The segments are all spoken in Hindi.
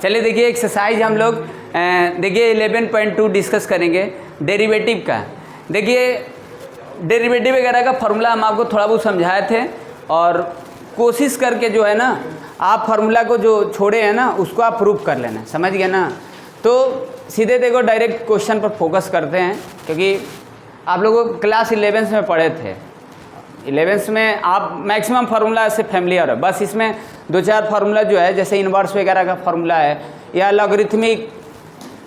चलिए देखिए एक्सरसाइज हम लोग देखिए 11.2 डिस्कस करेंगे डेरिवेटिव का। देखिए डेरिवेटिव वगैरह का फार्मूला हम आपको थोड़ा बहुत समझाए थे और कोशिश करके जो है ना आप फार्मूला को जो छोड़े हैं ना उसको आप प्रूव कर लेना, समझ गए ना। तो सीधे देखो डायरेक्ट क्वेश्चन पर फोकस करते हैं, क्योंकि आप लोगों को क्लास 11 में पढ़े थे। 11 में आप मैक्सिमम फार्मूला से फैमिलियर है, बस इसमें 2-4 फार्मूला जो है जैसे इन्वर्स वगैरह का फार्मूला है या लॉगरिथमिक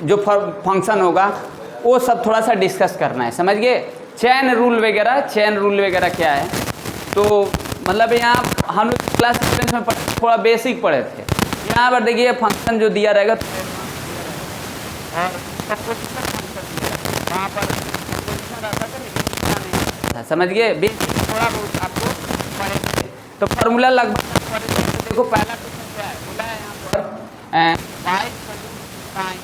जो फंक्शन होगा वो सब थोड़ा सा डिस्कस करना है, समझ गए। चेन रूल वगैरह क्या है, तो मतलब यहाँ हम लोग क्लास 11 में थोड़ा बेसिक पढ़े थे। यहाँ पर देखिए फंक्शन जो दिया रहेगा वहाँ पर समझ गए, बेसिक थोड़ा बहुत आपको पढ़े थे। तो फार्मूला लगभग देखो पहला क्वेश्चन क्या है, बोला है यहाँ पर y sin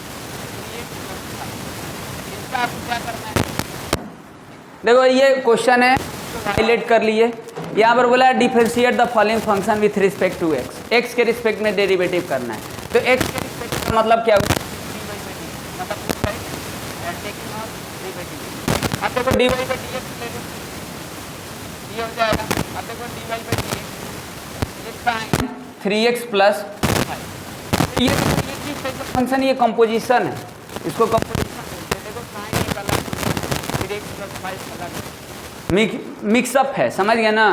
इसका आपको क्या करना है। देखो ये क्वेश्चन है हाईलाइट कर लिए। यहाँ पर बोला है differentiate the following function with respect to x, x के रिस्पेक्ट में डेरिवेटिव करना है। तो x के रिस्पेक्ट का मतलब क्या हुआ, अब देखो dy by dx ले लो, ये हो जाएगा। अब देखो dy by dx ये sin 3x प्लस 5, ये फंक्शन ये कंपोजिशन है, इसको कंपोजिशन बोलते हैं। देखो sin एक अलग 3x प्लस 5 अलग मिक्सअप है, समझ गए ना।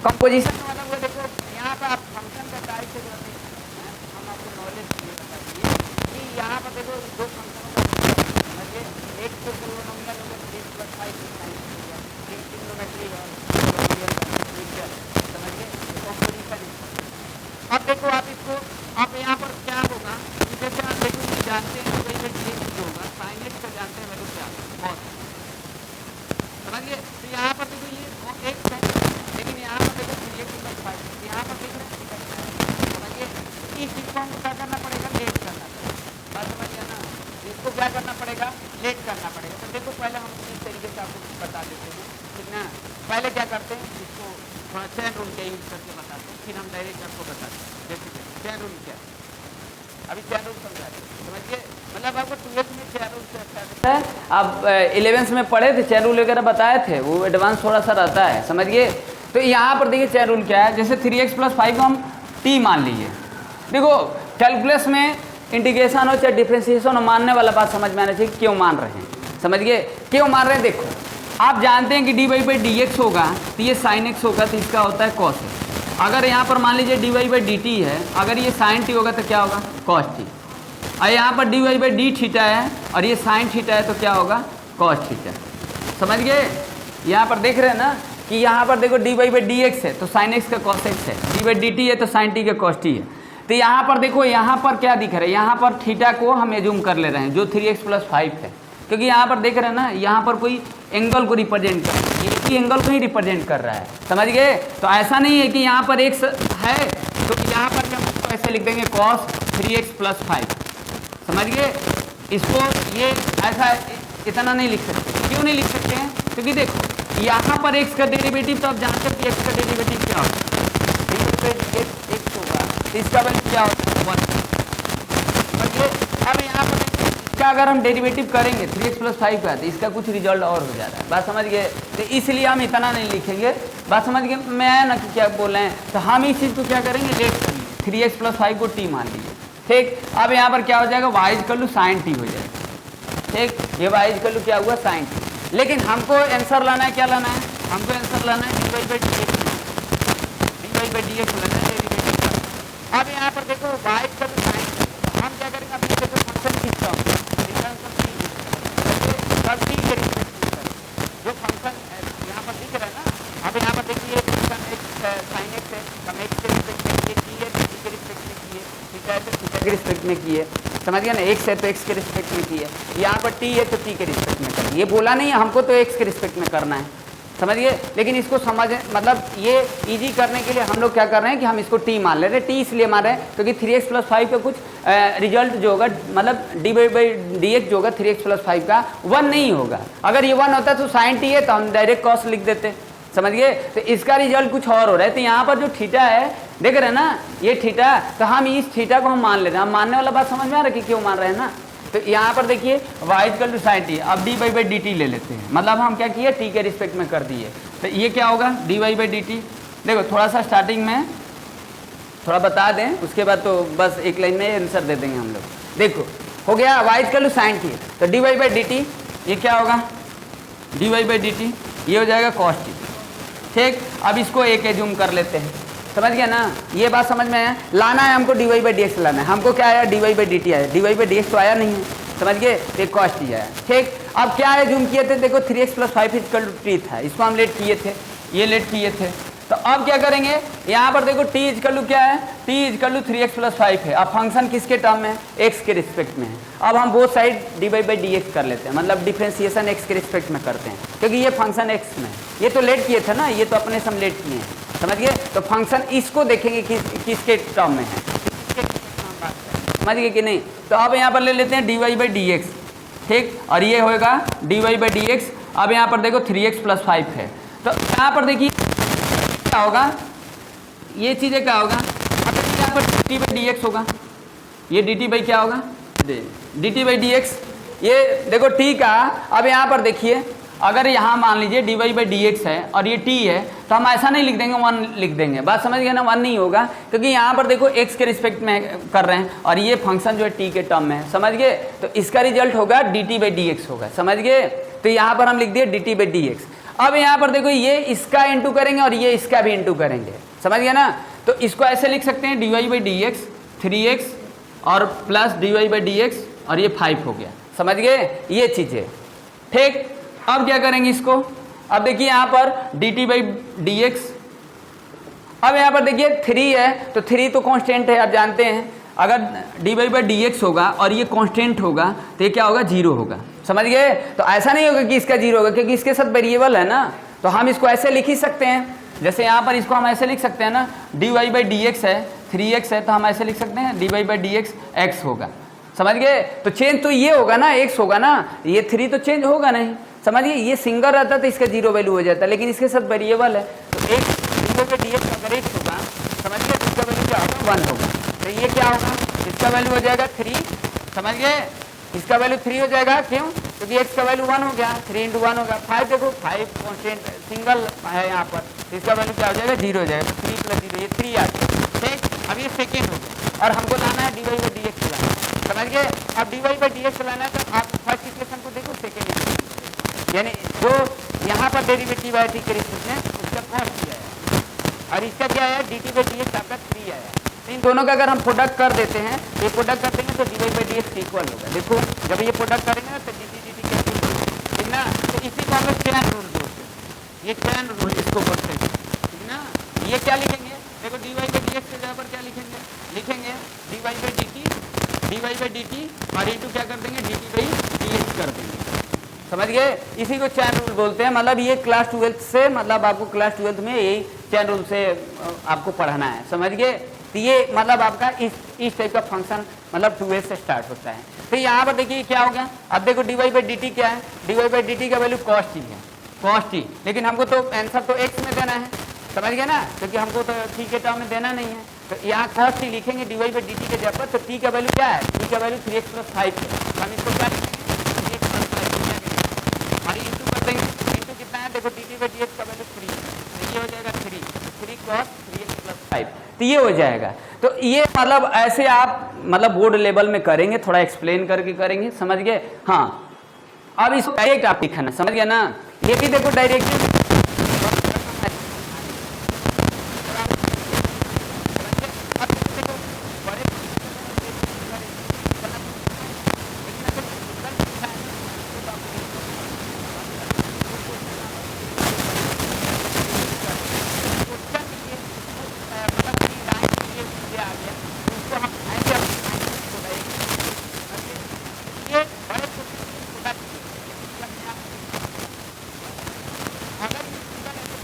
कंपोजिशन का मतलब वो देखो यहाँ पर आप फंक्शन का टाइप से जाते हैं, हम आपको नॉलेज ये बताइए कि यहाँ पर देखो दो फंक्शनों का समझिए, एक तो पोलिनोमियल हो गया 3x प्लस 5 ट्रिग्नोमेट्री है, समझिए कंपोजिशन। अब देखो आप इसको आप यहाँ पर क्या होगा, जैसे आप देखो जानते हैं वही में dx जो होगा sin x को जानते हैं वैल्यू क्या cos, समझिए। तो यहाँ पर देखो ये x है, लेकिन यहाँ पर देखो 3x प्लस 5, यहाँ पर देख रहे हैं, समझिए। इस चीज को हमको क्या करना पड़ेगा, लेट करना पड़ेगा, बात समझिए ना। इसको क्या करना पड़ेगा, लेट करना पड़ेगा। तो देखो पहले हम इस तरीके से आपको बता देते हैं, ठीक ना। पहले क्या करते हैं, इसको थोड़ा चैन रूल के यूज करके बताते हैं, फिर हम डायरेक्ट आपको बताते हैं। देखिए चैन रूल क्या है, अभी चैन रूल समझा समझिए, मतलब आपको 12th में चैन रूल से अच्छा है। आप 11th में पढ़े थे, चैन रूल वगैरह बताए थे, वो एडवांस थोड़ा सा रहता है, समझिए। तो यहाँ पर देखिए चैन रूल क्या है, जैसे 3x प्लस 5 को हम t मान लीजिए। देखो कैलकुलस में इंटीग्रेशन हो चाहे डिफ्रेंशिएशन हो, मानने वाला बात समझ में आना चाहिए क्यों मान रहे हैं, समझ गए क्यों मान रहे हैं। देखो आप जानते हैं कि dy बाई dx होगा तो ये sin x होगा, तो इसका होता है cos x। अगर यहाँ पर मान लीजिए dy बाई dt है, अगर ये sin t होगा तो क्या होगा cos t। और यहाँ पर dy बाई d थीटा है और ये sin थीटा है तो क्या होगा cos थीटा, समझ गए। यहाँ पर देख रहे हैं ना कि यहाँ पर देखो dy बाई dx है तो sin x का cos x है, dy बाई dt है तो sin t का cos t है। तो यहाँ पर देखो यहाँ पर क्या दिख रहा है, यहाँ पर थीटा को हम एज्यूम कर ले रहे हैं जो 3x प्लस 5 है, क्योंकि यहाँ पर देख रहे हैं ना यहाँ पर कोई एंगल को रिप्रेजेंट कर रहा है, एक ही एंगल को ही रिप्रेजेंट कर रहा है, समझ गए। तो ऐसा नहीं है कि यहाँ पर x है तो यहाँ पर हम ऐसे लिख देंगे cos 3x प्लस 5, समझ गए। इसको ये ऐसा इतना नहीं लिख सकते, क्यों नहीं लिख सकते हैं, क्योंकि देखो यहाँ पर x का डेरिवेटिव तो आप जानते हैं कि x का डेरिवेटिव क्या होता है, x होगा तो इसका वैल्यू क्या होता है 1। अब यहाँ पर इसका अगर हम डेरिवेटिव करेंगे 3x प्लस 5 का तो इसका कुछ रिजल्ट और हो जा रहा है, बात समझ गए। तो इसलिए हम इतना नहीं लिखेंगे, बात समझ गए मैं ना क्या बोल रहे हैं। तो हम इस चीज़ को क्या करेंगे, लेट करेंगे, 3x प्लस 5 को t मान लीजिए, ठीक। अब यहाँ पर क्या हो जाएगा, y equal to sin t हो जाएगा, ठीक। ये y इक्वल टू क्या हुआ sin t। लेकिन हमको आंसर लाना है, क्या लाना है, हमको आंसर लाना है dy बाई dx लाना है। अब यहाँ पर देखो y इक्वल टू sin, हम क्या करेंगे, अभी देखो फंक्शन खींचता हूँ, अब t के रिस्पेक्ट जो फंक्शन यहाँ पर दिख रहा है ना। अब यहाँ पर देखिए फंक्शन sin x है, हम x के रिस्पेक्ट में किए, t है तो t के रिस्पेक्ट में किए, थीटा है तो थीटा के रिस्पेक्ट में किए, समझ गया ना। x है तो x के रिस्पेक्ट में किए, यहाँ पर t है तो t के रिस्पेक्ट में करिए। ये बोला नहीं है हमको तो x के रिस्पेक्ट में करना है, समझिए। लेकिन इसको समझ मतलब ये इजी करने के लिए हम लोग क्या कर रहे हैं कि हम इसको t मान ले रहे हैं। t इसलिए मान रहे हैं क्योंकि 3x प्लस 5 का कुछ रिजल्ट जो होगा, मतलब dy बाई dx जो होगा 3x प्लस 5 का 1 नहीं होगा। अगर ये 1 होता तो sin t है तो हम डायरेक्ट cos लिख देते, समझ गए। तो इसका रिजल्ट कुछ और हो रहा है। तो यहाँ पर जो थीटा है देख रहे हैं ना, ये थीटा, तो हम इस थीटा को हम मान लेते हैं। हम मानने वाला बात समझ में आ रहा है कि क्यों मान रहे हैं ना। तो यहाँ पर देखिए y = sin t, अब dy/dt ले लेते हैं, मतलब हम क्या किए, t के रिस्पेक्ट में कर दिए। तो ये क्या होगा dy/dt। देखो थोड़ा सा स्टार्टिंग में थोड़ा बता दें, उसके बाद तो बस एक लाइन में आंसर दे देंगे हम लोग। देखो हो गया y = sin t, तो dy/dt ये क्या होगा, dy/dt ये हो जाएगा cos t। ठीक, अब इसको एक एज्यूम कर लेते हैं, समझ गया ना, ये बात समझ में है। लाना है हमको dy/dx लाना है, हमको क्या आया dy/dt आया, dy/dx तो आया नहीं है, समझ गए, तो cos t आया। ठीक, अब क्या एज्यूम किए थे, देखो 3x + 5 = t था, इसको हम लेट किए थे, ये लेट किए थे। तो अब क्या करेंगे, यहाँ पर देखो t = क्या है, t = 3x + 5 है। अब फंक्शन किसके टर्म में, x के रिस्पेक्ट में है। अब हम बोथ साइड dy/dx कर लेते हैं, मतलब डिफ्रेंसिएशन x के रिस्पेक्ट में करते हैं, क्योंकि ये फंक्शन x में है। ये तो लेट किए थे ना, ये तो अपने सम लेट किए हैं, समझ गए। तो फंक्शन इसको देखेंगे किसके टर्म में है, समझ गए कि नहीं। तो अब यहाँ पर ले लेते हैं dy/dx, ठीक, और ये होएगा dy/dx। अब यहाँ पर देखो 3x + 5 है, तो यहाँ पर देखिए क्या होगा, ये चीज़ें क्या होगा, अब यहाँ पर dt/dx होगा, ये dt/ क्या होगा, dt/dx। ये देखो t का, अब यहाँ पर देखिए अगर यहाँ मान लीजिए dy/dx है और ये t है, तो हम ऐसा नहीं लिख देंगे 1 लिख देंगे, बात समझ गए ना, 1 नहीं होगा, क्योंकि यहाँ पर देखो x के रिस्पेक्ट में कर रहे हैं और ये फंक्शन जो है t के टर्म में है, समझ गए। तो इसका रिजल्ट होगा dt/dx होगा, समझ गए। तो यहाँ पर हम लिख दिए dt/dx। अब यहाँ पर देखो ये इसका इंटू करेंगे और ये इसका भी इंटू करेंगे, समझ गया ना। तो इसको ऐसे लिख सकते हैं dy/dx 3x और प्लस dy/dx और ये 5 हो गया, समझ गए ये चीज़ें। ठीक, अब क्या करेंगे इसको, अब देखिए यहाँ पर dt/dx, अब यहाँ पर देखिए 3 है, तो 3 तो कांस्टेंट है, आप जानते हैं अगर dy/dx होगा और ये कांस्टेंट होगा तो ये क्या होगा, 0 होगा, समझ गए। तो ऐसा नहीं होगा कि इसका 0 होगा, क्योंकि इसके साथ वेरिएबल है ना, तो हम इसको ऐसे लिख ही सकते हैं। जैसे यहाँ पर इसको हम ऐसे लिख सकते हैं ना, dy/dx है 3x है, तो हम ऐसे लिख सकते हैं dy/dx x होगा, समझ गए। तो चेंज तो ये होगा ना, x होगा ना, ये 3 तो चेंज होगा नहीं, समझिए। ये सिंगल रहता तो इसका 0 वैल्यू हो जाता, लेकिन इसके साथ वेरिएबल है, तो x dy/dx अगर x होगा, समझ गए, तो इसका वैल्यू क्या होगा, 1 होगा। तो ये क्या होगा, इसका वैल्यू हो जाएगा 3, समझ गए, इसका वैल्यू 3 हो जाएगा, क्यों, क्योंकि x का वैल्यू 1 हो गया, 3 × 1 होगा, 5 देखो 5 कॉन्स्टेंट सिंगल है यहाँ पर, तो इसका वैल्यू क्या हो जाएगा, 0 हो जाएगा, 3 + 0 ये 3 आ गया। ठीक, अब ये सेकेंड हो गया और हमको लाना है dy/dx लाना, समझ गए। अब dy/dx लाना है, तो आप फर्स्ट इक्वेशन को देखो, सेकेंड इक्वेशन, यानी जो यहाँ पर डेरिवेटिव है t के रिस्पेक्ट में, उसका कॉस्ट किया है और इसका क्या है, dt/dx आपका 3 आया है। इन दोनों का अगर हम प्रोडक्ट कर देते हैं, ये प्रोडक्ट कर देंगे तो dy/dx इक्वल होगा। देखो जब ये प्रोडक्ट करेंगे ना तो dt कैंसिल होगा, ठीक ना। तो इसी को हम लोग चैन रूल बोलते हैं, ये चैन रूल इसको बोलते हैं, ठीक ना। ये क्या लिखेंगे, देखो dy/dx के जगह पर क्या लिखेंगे dy/dt और इंटू क्या कर देंगे, dt/dx कर देंगे, समझ गए। इसी को चैन रूल बोलते हैं, मतलब ये क्लास 12 से, मतलब आपको क्लास 12 में यही चैन रूल से आपको पढ़ाना है, समझ गए। तो ये मतलब आपका इस टाइप का फंक्शन मतलब 2a से स्टार्ट होता है। तो यहाँ पर देखिए क्या हो गया, अब देखो dy/dt क्या है, dy/dt का वैल्यू cos t है, cos t, लेकिन हमको तो आंसर तो x में देना है, समझ गए ना, क्योंकि हमको तो t के टर्म में देना नहीं है। तो यहाँ cos t लिखेंगे dy/dt के जगह पर, तो t का वैल्यू क्या है, t का वैल्यू 3x + 5 है, तो हम इसको क्या लिखेंगे 3x + 5 और इंटू कर देंगे, इंटू कितना है, देखो dt/dx का वैल्यू 3 है, तो ये हो जाएगा 3 cos 3x + 5, तो ये हो जाएगा। तो ये मतलब ऐसे आप मतलब बोर्ड लेवल में करेंगे, थोड़ा एक्सप्लेन करके करेंगे, समझ गए। हाँ, अब इसको डायरेक्ट आप लिखना, समझ गया ना। ये भी देखो डायरेक्ट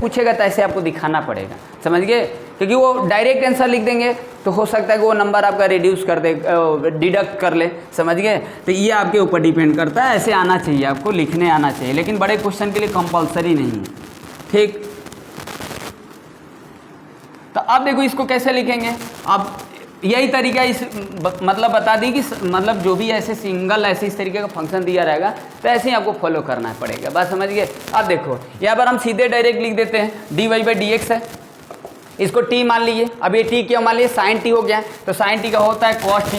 पूछेगा तो ऐसे आपको दिखाना पड़ेगा, समझ गए, क्योंकि वो डायरेक्ट आंसर लिख देंगे तो हो सकता है कि वो नंबर आपका रिड्यूस कर दे, डिडक्ट कर ले, समझ गए। तो ये आपके ऊपर डिपेंड करता है, ऐसे आना चाहिए आपको, लिखने आना चाहिए, लेकिन बड़े क्वेश्चन के लिए कंपलसरी नहीं है। ठीक, तो अब देखो इसको कैसे लिखेंगे, अब यही तरीका इस मतलब बता दी कि मतलब जो भी ऐसे सिंगल ऐसे इस तरीके का फंक्शन दिया रहेगा तो ऐसे ही आपको फॉलो करना पड़ेगा। बात समझ गए। अब देखो यहाँ पर हम सीधे डायरेक्ट लिख देते हैं dy/dx है, इसको t मान लीजिए। अब ये t क्यों मान लीजिए, sin t हो गया, तो sin t का होता है cos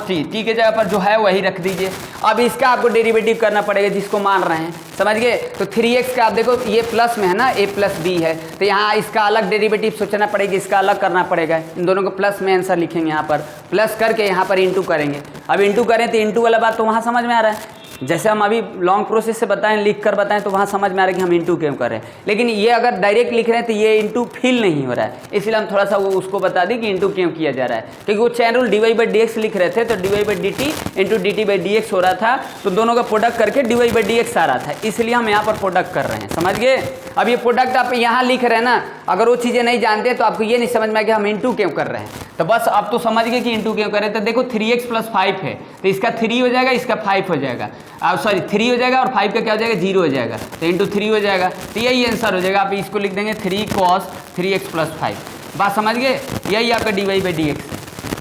t t के जगह पर जो है वही रख दीजिए। अब इसका आपको डेरिवेटिव करना पड़ेगा जिसको मान रहे हैं, समझ गए। तो 3x का आप देखो ये प्लस में है ना, a+b है, तो यहाँ इसका अलग डेरिवेटिव सोचना पड़ेगा, इसका अलग करना पड़ेगा। इन दोनों को प्लस में आंसर लिखेंगे, यहाँ पर प्लस करके यहाँ पर इंटू करेंगे। अब इंटू करें तो इंटू वाला बात तो वहाँ समझ में आ रहा है, जैसे हम अभी लॉन्ग प्रोसेस से बताएं, लिख कर बताएं तो वहाँ समझ में आ रहा है कि हम इंटू क्यों कर रहे हैं। लेकिन ये अगर डायरेक्ट लिख रहे हैं तो ये इंटू फील नहीं हो रहा है, इसलिए हम थोड़ा सा वो उसको बता दें कि इंटू क्यों किया जा रहा है। क्योंकि वो चैन रूल dy/dx लिख रहे थे तो dy/dt इंटू dt/dx हो रहा था, तो दोनों का प्रोडक्ट करके dy/dx आ रहा था, इसलिए हम यहाँ पर प्रोडक्ट कर रहे हैं, समझ गए। अब ये प्रोडक्ट आप यहाँ लिख रहे हैं ना, अगर वो चीज़ें नहीं जानते तो आपको ये नहीं समझ में आया कि हम इंटू क्यों कर रहे हैं। तो बस अब तो समझ गए कि इंटू क्यों करें। तो देखो 3x + 5 है, तो इसका 3 हो जाएगा, इसका 5 हो जाएगा, सॉरी 3 हो जाएगा और 5 का क्या हो जाएगा, 0 हो जाएगा, तो इंटू 3 हो जाएगा, तो यही आंसर हो जाएगा। आप इसको लिख देंगे 3 cos 3x + 5। बात समझ गए, यही आपका dy/dx है,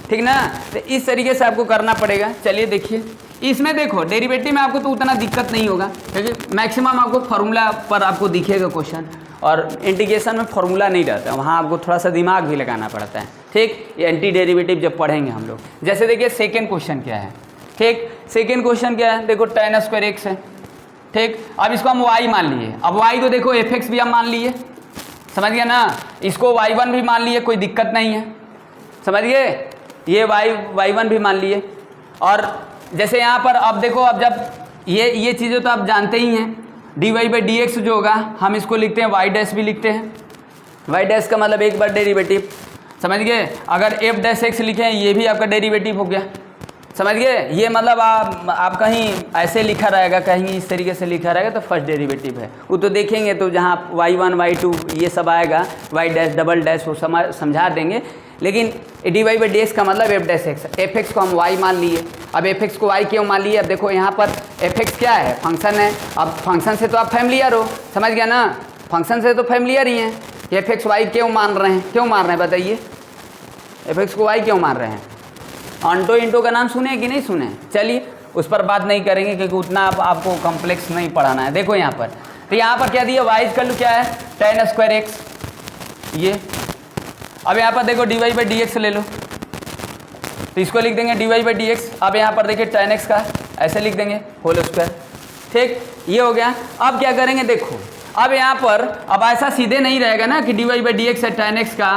ठीक ना। तो इस तरीके से आपको करना पड़ेगा। चलिए देखिए इसमें देखो डेरिवेटिव में आपको तो उतना दिक्कत नहीं होगा, क्योंकि मैक्सिमम आपको फार्मूला पर आपको दिखेगा क्वेश्चन, और इंटीग्रेशन में फार्मूला नहीं रहता, वहाँ आपको थोड़ा सा दिमाग भी लगाना पड़ता है, ठीक। ये एंटी डेरिवेटिव जब पढ़ेंगे हम लोग। जैसे देखिए सेकेंड क्वेश्चन क्या है, ठीक। सेकेंड क्वेश्चन क्या है, देखो tan² x है, ठीक। अब इसको हम y मान लिए, अब y को देखो fx भी हम मान लिए, समझ गया ना। इसको y1 भी मान लिए, कोई दिक्कत नहीं है, समझ गए। ये y1 भी मान लिए। और जैसे यहाँ पर अब देखो, अब जब ये चीज़ें तो आप जानते ही हैं, dy/dx जो होगा हम इसको लिखते हैं y' भी लिखते हैं, y' का मतलब एक बार डेरिवेटिव, समझ गए। अगर f' लिखें ये भी आपका डेरिवेटिव हो गया, समझ गए। ये मतलब आप कहीं ऐसे लिखा रहेगा, कहीं इस तरीके से लिखा रहेगा तो फर्स्ट डेरिवेटिव है, वो तो देखेंगे तो जहाँ y1 y2 ये सब आएगा, y' वो समझा देंगे। लेकिन dy/dx का मतलब f', को हम y मान लिए। अब fx को y क्यों मान लिए, अब देखो यहाँ पर fx क्या है, फंक्शन है। अब फंक्शन से तो आप फैमिलियर हो, समझ गया ना, फंक्शन से तो फैमिलियर ही हैं। fx y क्यों मान रहे हैं, बताइए fx को y क्यों मान रहे हैं। ऑन्टो इंटो का नाम सुने कि नहीं सुने, चलिए उस पर बात नहीं करेंगे क्योंकि उतना आपको कॉम्प्लेक्स नहीं पढ़ाना है। देखो यहाँ पर, तो यहाँ पर क्या दिया, y क्या है tan² x, ये। अब यहाँ पर देखो dy/dx ले लो, तो इसको लिख देंगे dy/dx। अब यहाँ पर देखिए tan x का ऐसे लिख देंगे होल स्क्वायर, ठीक, ये हो गया। अब क्या करेंगे, देखो अब यहाँ पर अब ऐसा सीधे नहीं रहेगा ना कि dy/dx है tan x का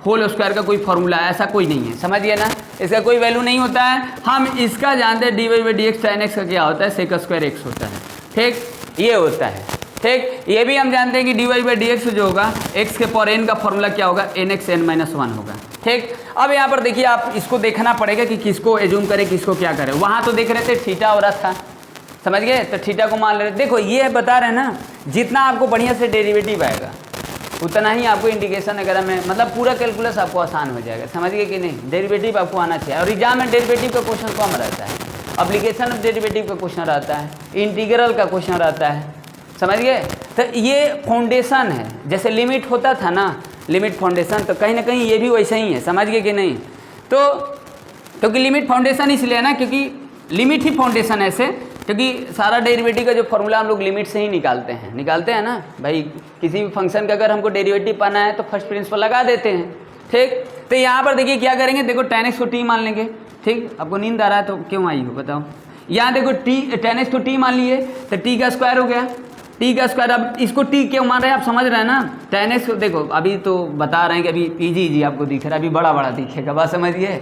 होल स्क्वायर का कोई फॉर्मूला है, ऐसा कोई नहीं है, समझिए ना, इसका कोई वैल्यू नहीं होता है। हम इसका जानते हैं dy/dx tan x का क्या होता है, sec² x होता है, ठीक, ये होता है, ठीक। ये भी हम जानते हैं कि dy/dx जो होगा x के पावर n का फॉर्मूला क्या होगा, nxn-1 होगा, ठीक। अब यहाँ पर देखिए आप इसको देखना पड़ेगा कि किसको एज्यूम करें, किसको क्या करें। वहाँ तो देख रहे थे थीटा हो रहा था, समझ गए, तो थीटा को मान ले रहे। देखो ये बता रहे हैं ना, जितना आपको बढ़िया से डेरिवेटिव आएगा उतना ही आपको इंटीग्रेशन वगैरह में मतलब पूरा कैलकुलस आपको आसान हो जाएगा, समझ गए कि नहीं। डेरिवेटिव आपको आना चाहिए, और एग्जाम में डेरिवेटिव का क्वेश्चन कम रहता है, एप्लीकेशन ऑफ डेरिवेटिव का क्वेश्चन रहता है, इंटीग्रल का क्वेश्चन रहता है, समझ गए। तो ये फाउंडेशन है, जैसे लिमिट होता था ना, लिमिट फाउंडेशन, तो कहीं ना कहीं ये भी वैसे ही है, समझ गए कि नहीं। तो क्योंकि लिमिट फाउंडेशन इसलिए है ना, क्योंकि लिमिट ही फाउंडेशन है ऐसे, क्योंकि सारा डेरिवेटिव का जो फॉर्मूला हम लोग लिमिट से ही निकालते हैं ना भाई। किसी भी फंक्शन का अगर हमको डेरिवेटिव पाना है तो फर्स्ट प्रिंसिपल लगा देते हैं, ठीक। तो यहाँ पर देखिए क्या करेंगे, देखो tan x को t मान लेंगे, ठीक। आपको नींद आ रहा है तो क्यों आई हो बताओ। यहाँ देखो tan x को t मान लिए तो t का स्क्वायर हो गया, t का स्क्वायर। अब इसको t क्यों मान रहे हैं आप समझ रहे हैं ना। tan x देखो अभी तो बता रहे हैं कि अभी इजी आपको दिख रहा है, अभी बड़ा दिखेगा, बात समझिए।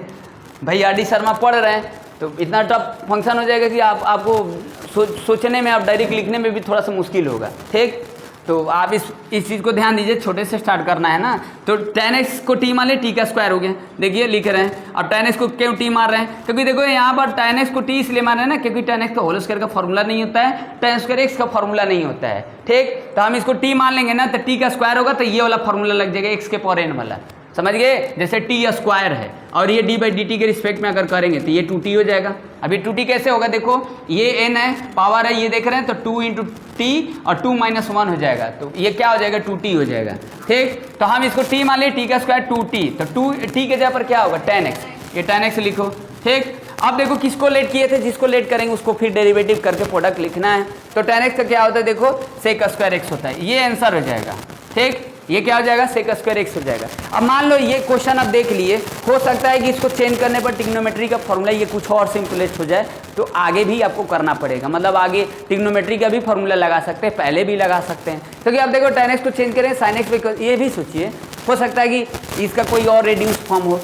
भाई RD शर्मा पढ़ रहे हैं तो इतना टफ फंक्शन हो जाएगा कि आपको सोचने में, आप डायरेक्ट लिखने में भी थोड़ा सा मुश्किल होगा, ठीक। तो आप इस चीज़ को ध्यान दीजिए, छोटे से स्टार्ट करना है ना। तो tan x को t मान ले, t का स्क्वायर हो गया, देखिए लिख रहे हैं। अब tan x को क्यों t मार रहे हैं, क्योंकि देखो यहाँ पर tan x को t इसलिए मान रहे हैं ना, क्योंकि tan x का होल स्क्वायर का फॉर्मूला नहीं होता है, tan² x का फॉर्मूला नहीं होता है, ठीक। तो हम इसको t मान लेंगे ना, तो t का स्क्वायर होगा तो ये वाला फॉर्मूला लग जाएगा x के पावर n वाला, समझ गए? जैसे टी स्क्वायर है और ये डी बाई डी टी के रिस्पेक्ट में अगर करेंगे तो ये 2t हो जाएगा। अभी 2t कैसे होगा? देखो ये n है, पावर है, ये देख रहे हैं, तो 2 इंटू टी और 2 माइनस 1 हो जाएगा, तो ये क्या हो जाएगा? 2t हो जाएगा। ठीक, तो हम इसको t मान लिए, t का स्क्वायर 2t, तो 2t के जगह पर क्या होगा? 10x, ये 10x लिखो। ठीक, अब देखो किसको लेट किए थे, जिसको लेट करेंगे उसको फिर डेरिवेटिव करके प्रोडक्ट लिखना है। तो 10x का क्या होता है? देखो सेक स्क्वायर x होता है, ये आंसर हो जाएगा। ठीक, ये क्या हो जाएगा? सेक स्क्वायर x हो जाएगा। अब मान लो ये क्वेश्चन आप देख लिए, हो सकता है कि इसको चेंज करने पर ट्रिग्नोमेट्री का फॉर्मूला ये कुछ और सिंपलेस्ट हो जाए, तो आगे भी आपको करना पड़ेगा, मतलब आगे ट्रिग्नोमेट्री का भी फॉर्मूला लगा सकते हैं, पहले भी लगा सकते हैं। क्योंकि आप देखो tan x को चेंज करें sin x, ये भी सोचिए, हो सकता है कि इसका कोई और रिड्यूस फॉर्म हो,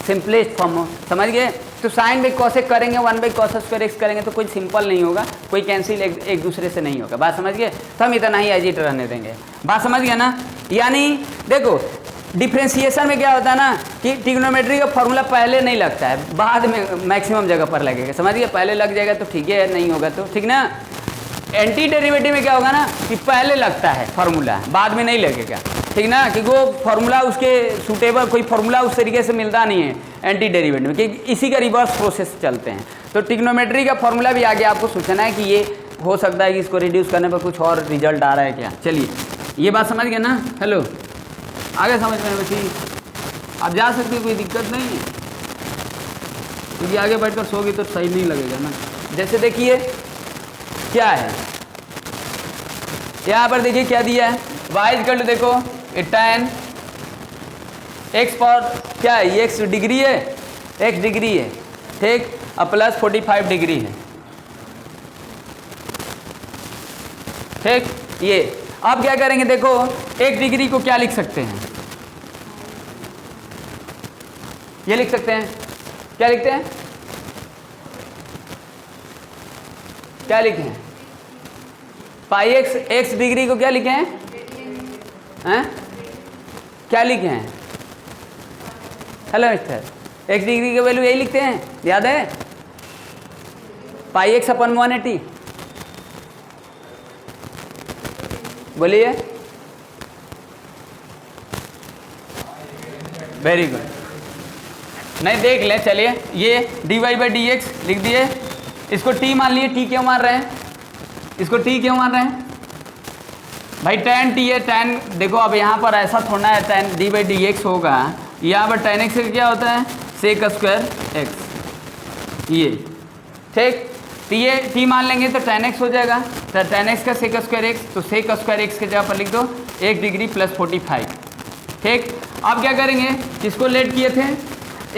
सिंपलेस्ट फॉर्म हो, समझ गए? तो साइन बाई कॉसेक करेंगे, 1 बाई कॉस स्क्वायर एक्स करेंगे तो कोई सिंपल नहीं होगा, कोई कैंसिल एक दूसरे से नहीं होगा। बात समझ गए? तो हम इतना ही एज इट रहने देंगे। बात समझ गए ना? यानी देखो डिफ्रेंशिएशन में क्या होता है ना कि ट्रिग्नोमेट्री का फॉर्मूला पहले नहीं लगता है, बाद में मैक्सिमम जगह पर लगेगा। समझ गए? पहले लग जाएगा तो ठीक है, नहीं होगा तो ठीक ना। एंटी डेरिवेटिव में क्या होगा ना कि पहले लगता है फार्मूला, बाद में नहीं लगेगा, ठीक ना, क्योंकि वो फार्मूला उसके सूटेबल कोई फार्मूला उस तरीके से मिलता नहीं है एंटी डेरिवेटिव में, क्योंकि इसी का रिवर्स प्रोसेस चलते हैं। तो ट्रिग्नोमेट्री का फार्मूला भी आगे आपको सोचना है कि ये हो सकता है कि इसको रिड्यूस करने पर कुछ और रिजल्ट आ रहा है क्या। चलिए ये बात समझ गए ना? हेलो, आगे समझ में बच्ची आप जा सकते हो, कोई दिक्कत नहीं है, क्योंकि आगे बैठकर सोगी तो सही नहीं लगेगा ना। जैसे देखिए क्या है यहाँ पर, देखिए क्या दिया है, वाई इक्वल टू देखो tan x पर क्या है, ये x डिग्री है, x डिग्री है, ठीक, और प्लस 45 डिग्री है, ठीक। ये अब क्या करेंगे, देखो एक डिग्री को क्या लिख सकते हैं, ये लिख सकते हैं, क्या लिखते हैं, क्या लिखे हैं, पाई x डिग्री को क्या लिखे हैं, क्या लिखे हैं, हेलो मिस्टर, x डिग्री का वैल्यू यही लिखते हैं, याद है, पाई x अपन 180, बोलिए, वेरी गुड। नहीं देख ले, चलिए ये dy बाई डी एक्स लिख दिए, इसको t मान लिए, t क्यों मान रहे हैं, इसको t क्यों मान रहे हैं भाई, tan t है, tan देखो अब यहाँ पर ऐसा थोड़ा है, tan d by d x होगा, यहाँ पर tan x क्या होता है, सेक स्क्वायर x, ये ठीक, तो ये t मान लेंगे तो tan x हो जाएगा, तो tan x का सेक स्क्वायर x, तो सेक स्क्वायर x के जगह पर लिख दो 1 डिग्री प्लस 45, ठीक। अब क्या करेंगे, किसको लेट किए थे,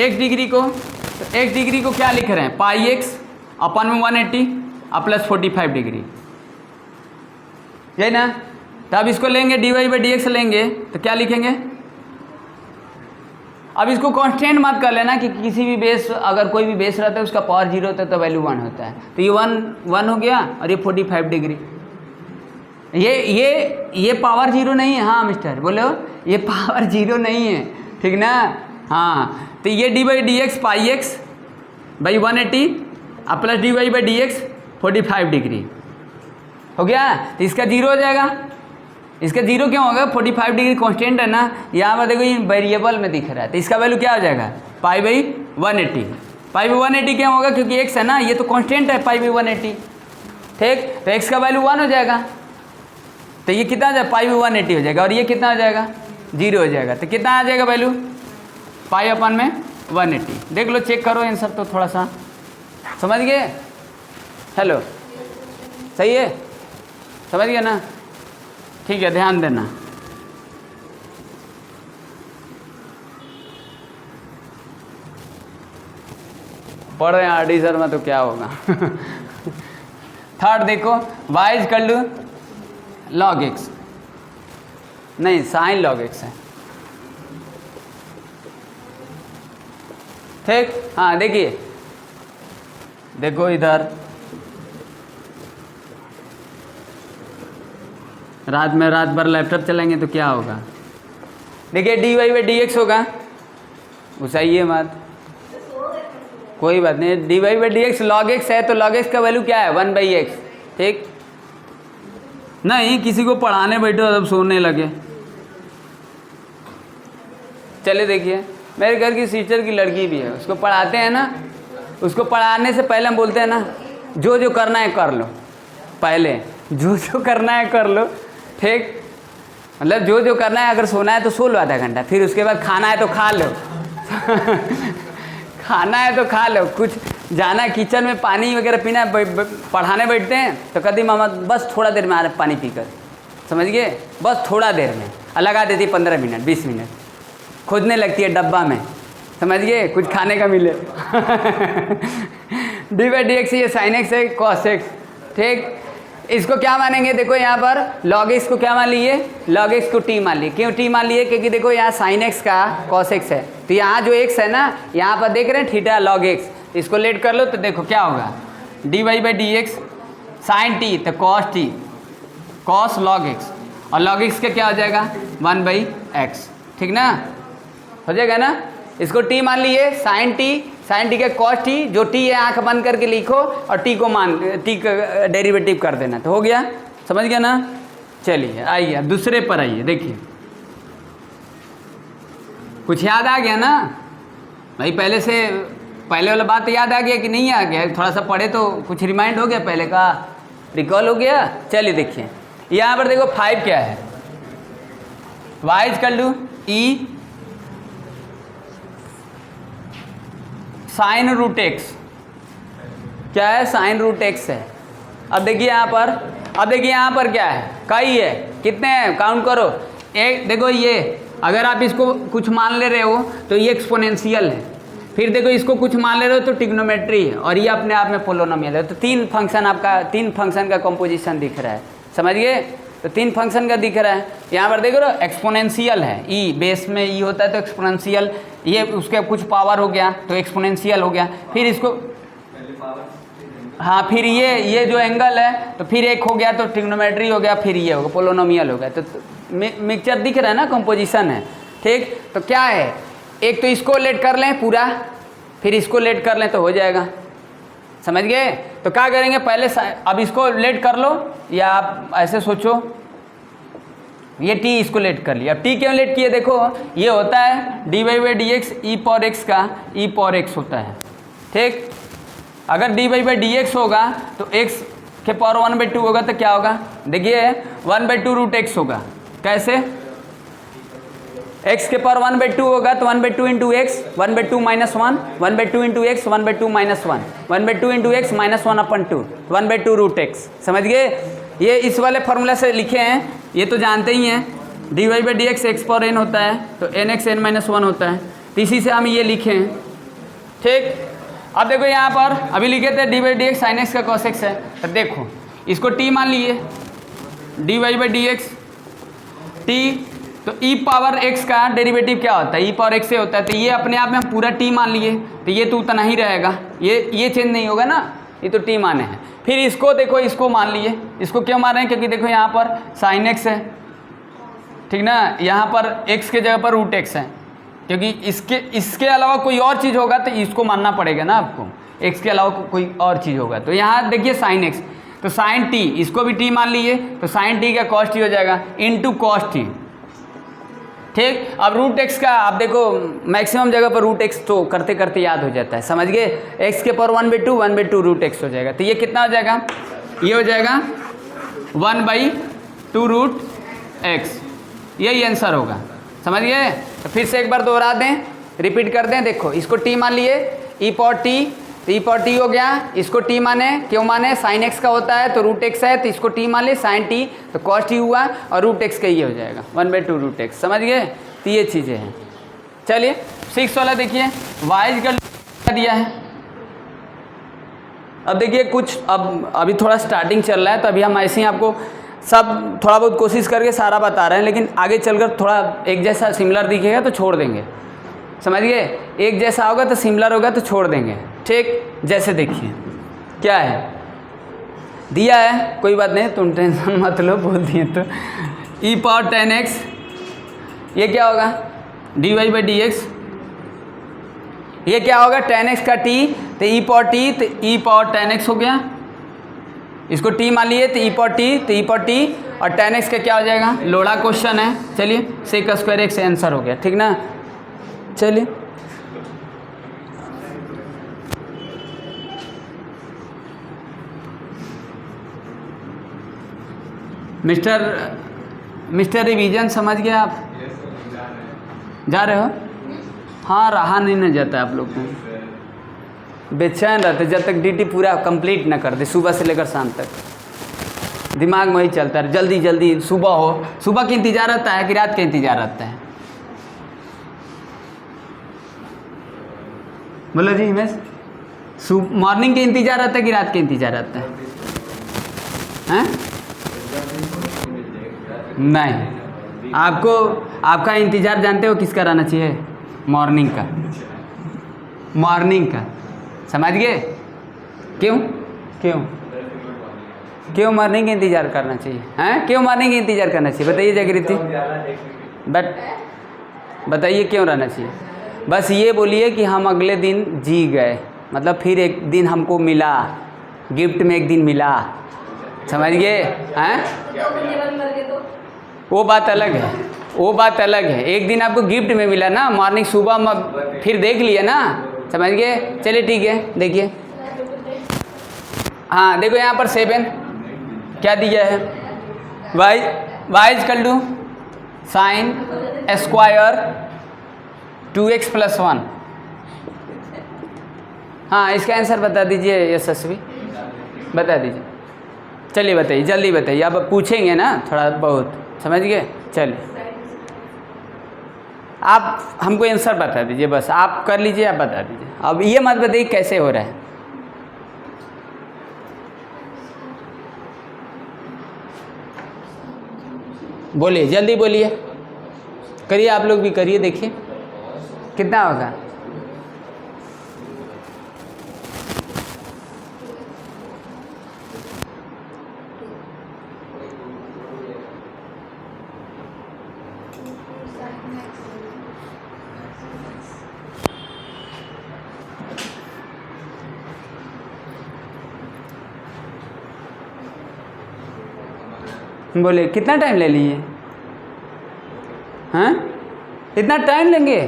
1 डिग्री को, तो 1 डिग्री को क्या लिख रहे हैं, पाई x अपन में 180 और प्लस 45 डिग्री, यही ना। तो अब इसको लेंगे dy बाई डी एक्स लेंगे तो क्या लिखेंगे, अब इसको कांस्टेंट मत कर लेना कि किसी भी बेस, अगर कोई भी बेस रहता है उसका पावर 0 होता है तो वैल्यू 1 होता है, तो ये 1 हो गया और ये 45 डिग्री, ये पावर 0 नहीं है, हाँ मिस्टर बोलो, ये पावर 0 नहीं है, ठीक ना, हाँ। तो ये D by d x pi x by 180 और plus D by d x 45 degree हो गया, तो इसका 0 हो जाएगा, इसका 0 क्यों होगा, 45 डिग्री कांस्टेंट है ना, यहाँ पर देखो ये वेरिएबल में दिख रहा है, तो इसका वैल्यू क्या हो जाएगा, पाई बाई 180, पाई बाई 180 क्यों होगा, क्योंकि x है ना, ये तो कांस्टेंट है पाई बाई 180, ठीक, तो x का वैल्यू 1 हो जाएगा, तो ये कितना हो जाएगा, पाई बाई 180 हो जाएगा, और ये कितना हो जाएगा, 0 हो जाएगा, तो कितना आ जाएगा वैल्यू, पाई अपन में 180, देख लो, चेक करो आंसर, तो थोड़ा सा समझ गए, हेलो सही है, समझ गए ना, ठीक है, ध्यान देना। पढ़ रहे हैं आरडी सर में तो क्या होगा। थर्ड देखो, y equal to log x, नहीं साइन लॉग एक्स है, ठीक, हाँ देखिए, देखो इधर रात भर लैपटॉप चलाएंगे तो क्या होगा, देखिए d y by d x होगा, घुसाइए मत, कोई बात नहीं, d y by d x log x है, तो लॉग एक्स का वैल्यू क्या है, 1 बाई एक्स, ठीक। नहीं किसी को पढ़ाने बैठो तब सोने लगे, चलिए देखिए, मेरे घर की सिस्टर की लड़की भी है, उसको पढ़ाते हैं ना, उसको पढ़ाने से पहले हम बोलते हैं ना, जो जो करना है कर लो, पहले जो जो करना है कर लो, ठीक, मतलब जो जो करना है, अगर सोना है तो सो लो आधा घंटा, फिर उसके बाद खाना है तो खा लो खाना है तो खा लो, कुछ जाना किचन में पानी वगैरह पीना है, पढ़ाने बैठते हैं तो कभी मामा बस थोड़ा देर में आ रहे पानी पीकर, समझ गए, बस थोड़ा देर में, लगा देती 15 मिनट 20 मिनट, खोजने लगती है डब्बा में, समझ गए, कुछ खाने का मिले डी बाई डी एक्स ये साइन एक्स है, कॉस एक्स, ठीक। इसको क्या मानेंगे, देखो यहाँ पर लॉग एक्स को क्या मान लिए, लॉग एक्स को टी मान लिए, क्यों टी मान लिए, क्योंकि देखो यहाँ साइन एक्स का कॉस एक्स है, तो यहाँ जो एक्स है ना, यहाँ पर देख रहे हैं थीटा लॉग एक्स, इसको लेट कर लो तो देखो क्या होगा, d y by d x sine t तो cos t, cos log x, और लॉग एक्स का क्या हो जाएगा 1/x, ठीक ना, हो जाएगा ना। इसको टी मान लिए, साइन टी का कॉस टी, जो टी है आंख बंद करके लिखो और टी का डेरिवेटिव कर देना, तो हो गया, समझ गया ना। चलिए आइए दूसरे पर आइए, देखिए कुछ याद आ गया ना भाई, पहले वाला बात याद आ गया कि नहीं आ गया, थोड़ा सा पढ़े तो कुछ रिमाइंड हो गया, पहले का रिकॉल हो गया। चलिए देखिए यहाँ पर देखो 5 क्या है, y equal to e sine root x, क्या है, साइन रूट एक्स है। अब देखिए यहाँ पर क्या है, कई है, कितने हैं काउंट करो, एक देखो ये, अगर आप इसको कुछ मान ले रहे हो तो ये एक्सपोनेंशियल है, फिर देखो इसको कुछ मान ले रहे हो तो ट्रिग्नोमेट्री है, और ये अपने आप में पोलिनोमियल है, तो 3 फंक्शन का कंपोजिशन दिख रहा है, समझ गए, तो 3 फंक्शन का दिख रहा है। यहाँ पर देखो एक्सपोनेंशियल है, ई बेस में ई होता है तो एक्सपोनेंशियल, ये उसके कुछ पावर हो गया तो एक्सपोनेंशियल हो गया, फिर इसको हाँ, फिर ये जो एंगल है तो फिर एक हो गया तो ट्रिग्नोमेट्री हो गया, फिर ये होगा पोलिनोमियल हो गया, तो मिक्सचर दिख रहा है ना, कंपोजिशन है, ठीक। तो क्या है, एक तो इसको लेट कर लें पूरा, फिर इसको लेट कर लें तो हो जाएगा, समझ गए। तो क्या करेंगे, पहले अब इसको लेट कर लो, या आप ऐसे सोचो, ये टी इसको लेट कर लिया, अब टी क्यों लेट किए, देखो ये होता है d y by d x e power x का ई पावर एक्स होता है, ठीक। अगर d y by d x होगा तो एक्स के पावर 1/2 होगा तो क्या होगा, देखिए 1/2 रूट एक्स होगा, कैसे, x के पावर 1/2 होगा तो 1/2 into x, 1/2 minus 1, 1/2 into x, 1/2 minus 1, 1/2 into x minus 1/2, 1/2 root x, समझ गए। ये इस वाले फार्मूला से लिखे हैं, ये तो जानते ही हैं, d y by d x x power n होता है तो एन एक्स एन माइनस 1 होता है, तो इसी से हम ये लिखे हैं, ठीक। अब देखो यहाँ पर अभी लिखे थे d y d x sine x का कॉस एक्स है, तो देखो इसको t मान लिए, d y by d x t, तो e पावर x का डेरिवेटिव क्या होता है, e पावर x से होता है, तो ये अपने आप में हम पूरा t मान लिए, तो ये तो उतना ही रहेगा, ये चेंज नहीं होगा ना, ये तो t माने हैं। फिर इसको देखो, इसको मान लिए, इसको क्यों मान रहे हैं, क्योंकि देखो यहाँ पर साइन x है, ठीक ना, यहाँ पर x के जगह पर रूट x है, क्योंकि इसके अलावा कोई और चीज़ होगा तो इसको मानना पड़ेगा ना आपको, x के अलावा कोई और चीज़ होगा, तो यहाँ देखिए साइन x, तो साइन t, इसको भी t मान लिए, तो साइन t का कॉस t हो जाएगा इंटू कॉस t, ठीक। अब रूट एक्स का आप देखो मैक्सिमम जगह पर रूट एक्स तो करते करते याद हो जाता है, समझ गए, एक्स के पावर 1/2 रूट एक्स हो जाएगा, तो ये कितना हो जाएगा, ये हो जाएगा 1/2 रूट एक्स, यही आंसर होगा, समझ गए। तो फिर से एक बार दोहरा दें, रिपीट कर दें, देखो इसको टी मान लिए, ई पावर टी, तो ई पावर टी हो गया, इसको टी माने, क्यों माने, साइन एक्स का होता है तो रूट एक्स है, तो इसको टी मान ले, साइन टी तो कॉस टी हुआ, और रूट एक्स का ये हो जाएगा 1/2 रूट एक्स, समझ गए। तो ये चीज़ें हैं। चलिए 6 वाला देखिए, वाई इक्वल दिया है, अब देखिए कुछ, अब अभी थोड़ा स्टार्टिंग चल रहा है, तो अभी हम ऐसे ही आपको सब थोड़ा बहुत कोशिश करके सारा बता रहे हैं, लेकिन आगे चलकर थोड़ा एक जैसा सिमिलर दिखेगा तो छोड़ देंगे, समझ गए, एक जैसा होगा तो सिमिलर होगा तो छोड़ देंगे, ठीक। जैसे देखिए क्या है दिया है, कोई बात नहीं, तुम टेंशन मत लो, बोल दिए तो, ई पावर 10x, ये क्या होगा, d y by d x, ये क्या होगा 10x का t, तो ई पावर t, तो ई पावर 10x हो गया, इसको t मान लिए, तो ई पावर t, तो ई पावर t, और 10x का क्या हो जाएगा, लोड़ा क्वेश्चन है, चलिए सेक स्क्वायर x आंसर हो गया, ठीक ना। चलिए मिस्टर रिवीजन समझ गए आप? जा रहे हो? हाँ, रहा नहीं न जाता आप लोग को, बेचैन रहते जब तक ड्यूटी पूरा कंप्लीट ना कर दे, सुबह से लेकर शाम तक दिमाग में वही चलता है, जल्दी जल्दी सुबह हो। सुबह का इंतज़ार रहता है कि रात का इंतज़ार रहता है? बोलो जी हिमेश, मॉर्निंग के इंतज़ार रहता है कि रात के इंतज़ार रहता है? हैं? नहीं, आपको आपका इंतज़ार जानते हो किसका रहना चाहिए? मॉर्निंग का, मॉर्निंग का, समझ गए? क्यों क्यों क्यों मॉर्निंग का इंतज़ार करना चाहिए? हैं, क्यों मॉर्निंग का इंतज़ार करना चाहिए? बताइए जागृति, बट बताइए क्यों रहना चाहिए? बस ये बोलिए कि हम अगले दिन जी गए, मतलब फिर एक दिन हमको मिला, गिफ्ट में एक दिन मिला, समझ गए? हैं, वो बात अलग है, वो बात अलग है। एक दिन आपको गिफ्ट में मिला ना, मॉर्निंग सुबह में फिर देख लिया ना, समझ गए? चलिए ठीक है, देखिए, हाँ देखो यहाँ पर 7 क्या दिया है? y equal to sine square 2x + 1। हाँ, इसका आंसर बता दीजिए यशस्वी, बता दीजिए। चलिए बताइए, जल्दी बताइए, अब पूछेंगे ना थोड़ा बहुत, समझ गए? चलिए आप हमको आंसर बता दीजिए, बस आप कर लीजिए, आप बता दीजिए। अब ये मत बताइए कैसे हो रहा है। बोलिए, जल्दी बोलिए, करिए, आप लोग भी करिए, देखिए कितना होगा। बोले कितना टाइम ले लिए? हैं, इतना टाइम लेंगे?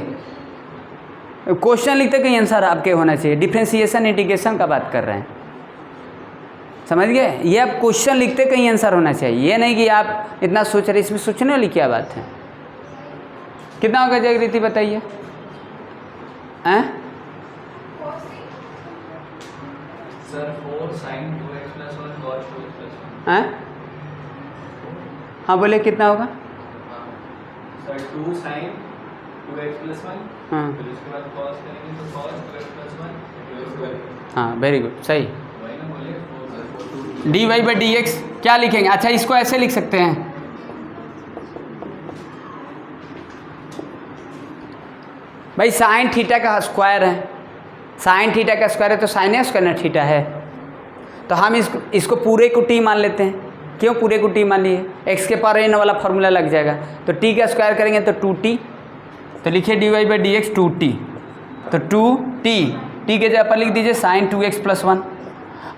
क्वेश्चन लिखते कहीं आंसर आपके होना चाहिए। डिफ्रेंशिएशन इंटीग्रेशन का बात कर रहे हैं, समझ गए? ये आप क्वेश्चन लिखते कहीं आंसर होना चाहिए, ये नहीं कि आप इतना सोच रहे, इसमें सोचने वाली क्या बात है। कितना होगा जागृति बताइए? हैं sir 4 sin 2x + 1 cos 2x + 1। हैं, हाँ बोले कितना होगा? सर 2 sin 2x + 1, हाँ फिर उसके बाद cos करेंगे तो cos 2x + 1 2x + 1। हाँ, वेरी गुड, सही। वही ना बोलिए, 4 dy/dx क्या लिखेंगे? अच्छा, इसको ऐसे लिख सकते हैं, भाई साइन थीटा का स्क्वायर है, साइन थीटा का स्क्वायर है तो साइन स्क्वायर ना थीटा है, तो हम इसको पूरे को t मान लेते हैं। क्यों पूरे को t मान लिए? x के पावर n वाला फॉर्मूला लग जाएगा, तो t का स्क्वायर करेंगे तो 2t, तो लिखिए dy/dx 2t, तो 2t, t के जगह पर लिख दीजिए साइन 2x + 1।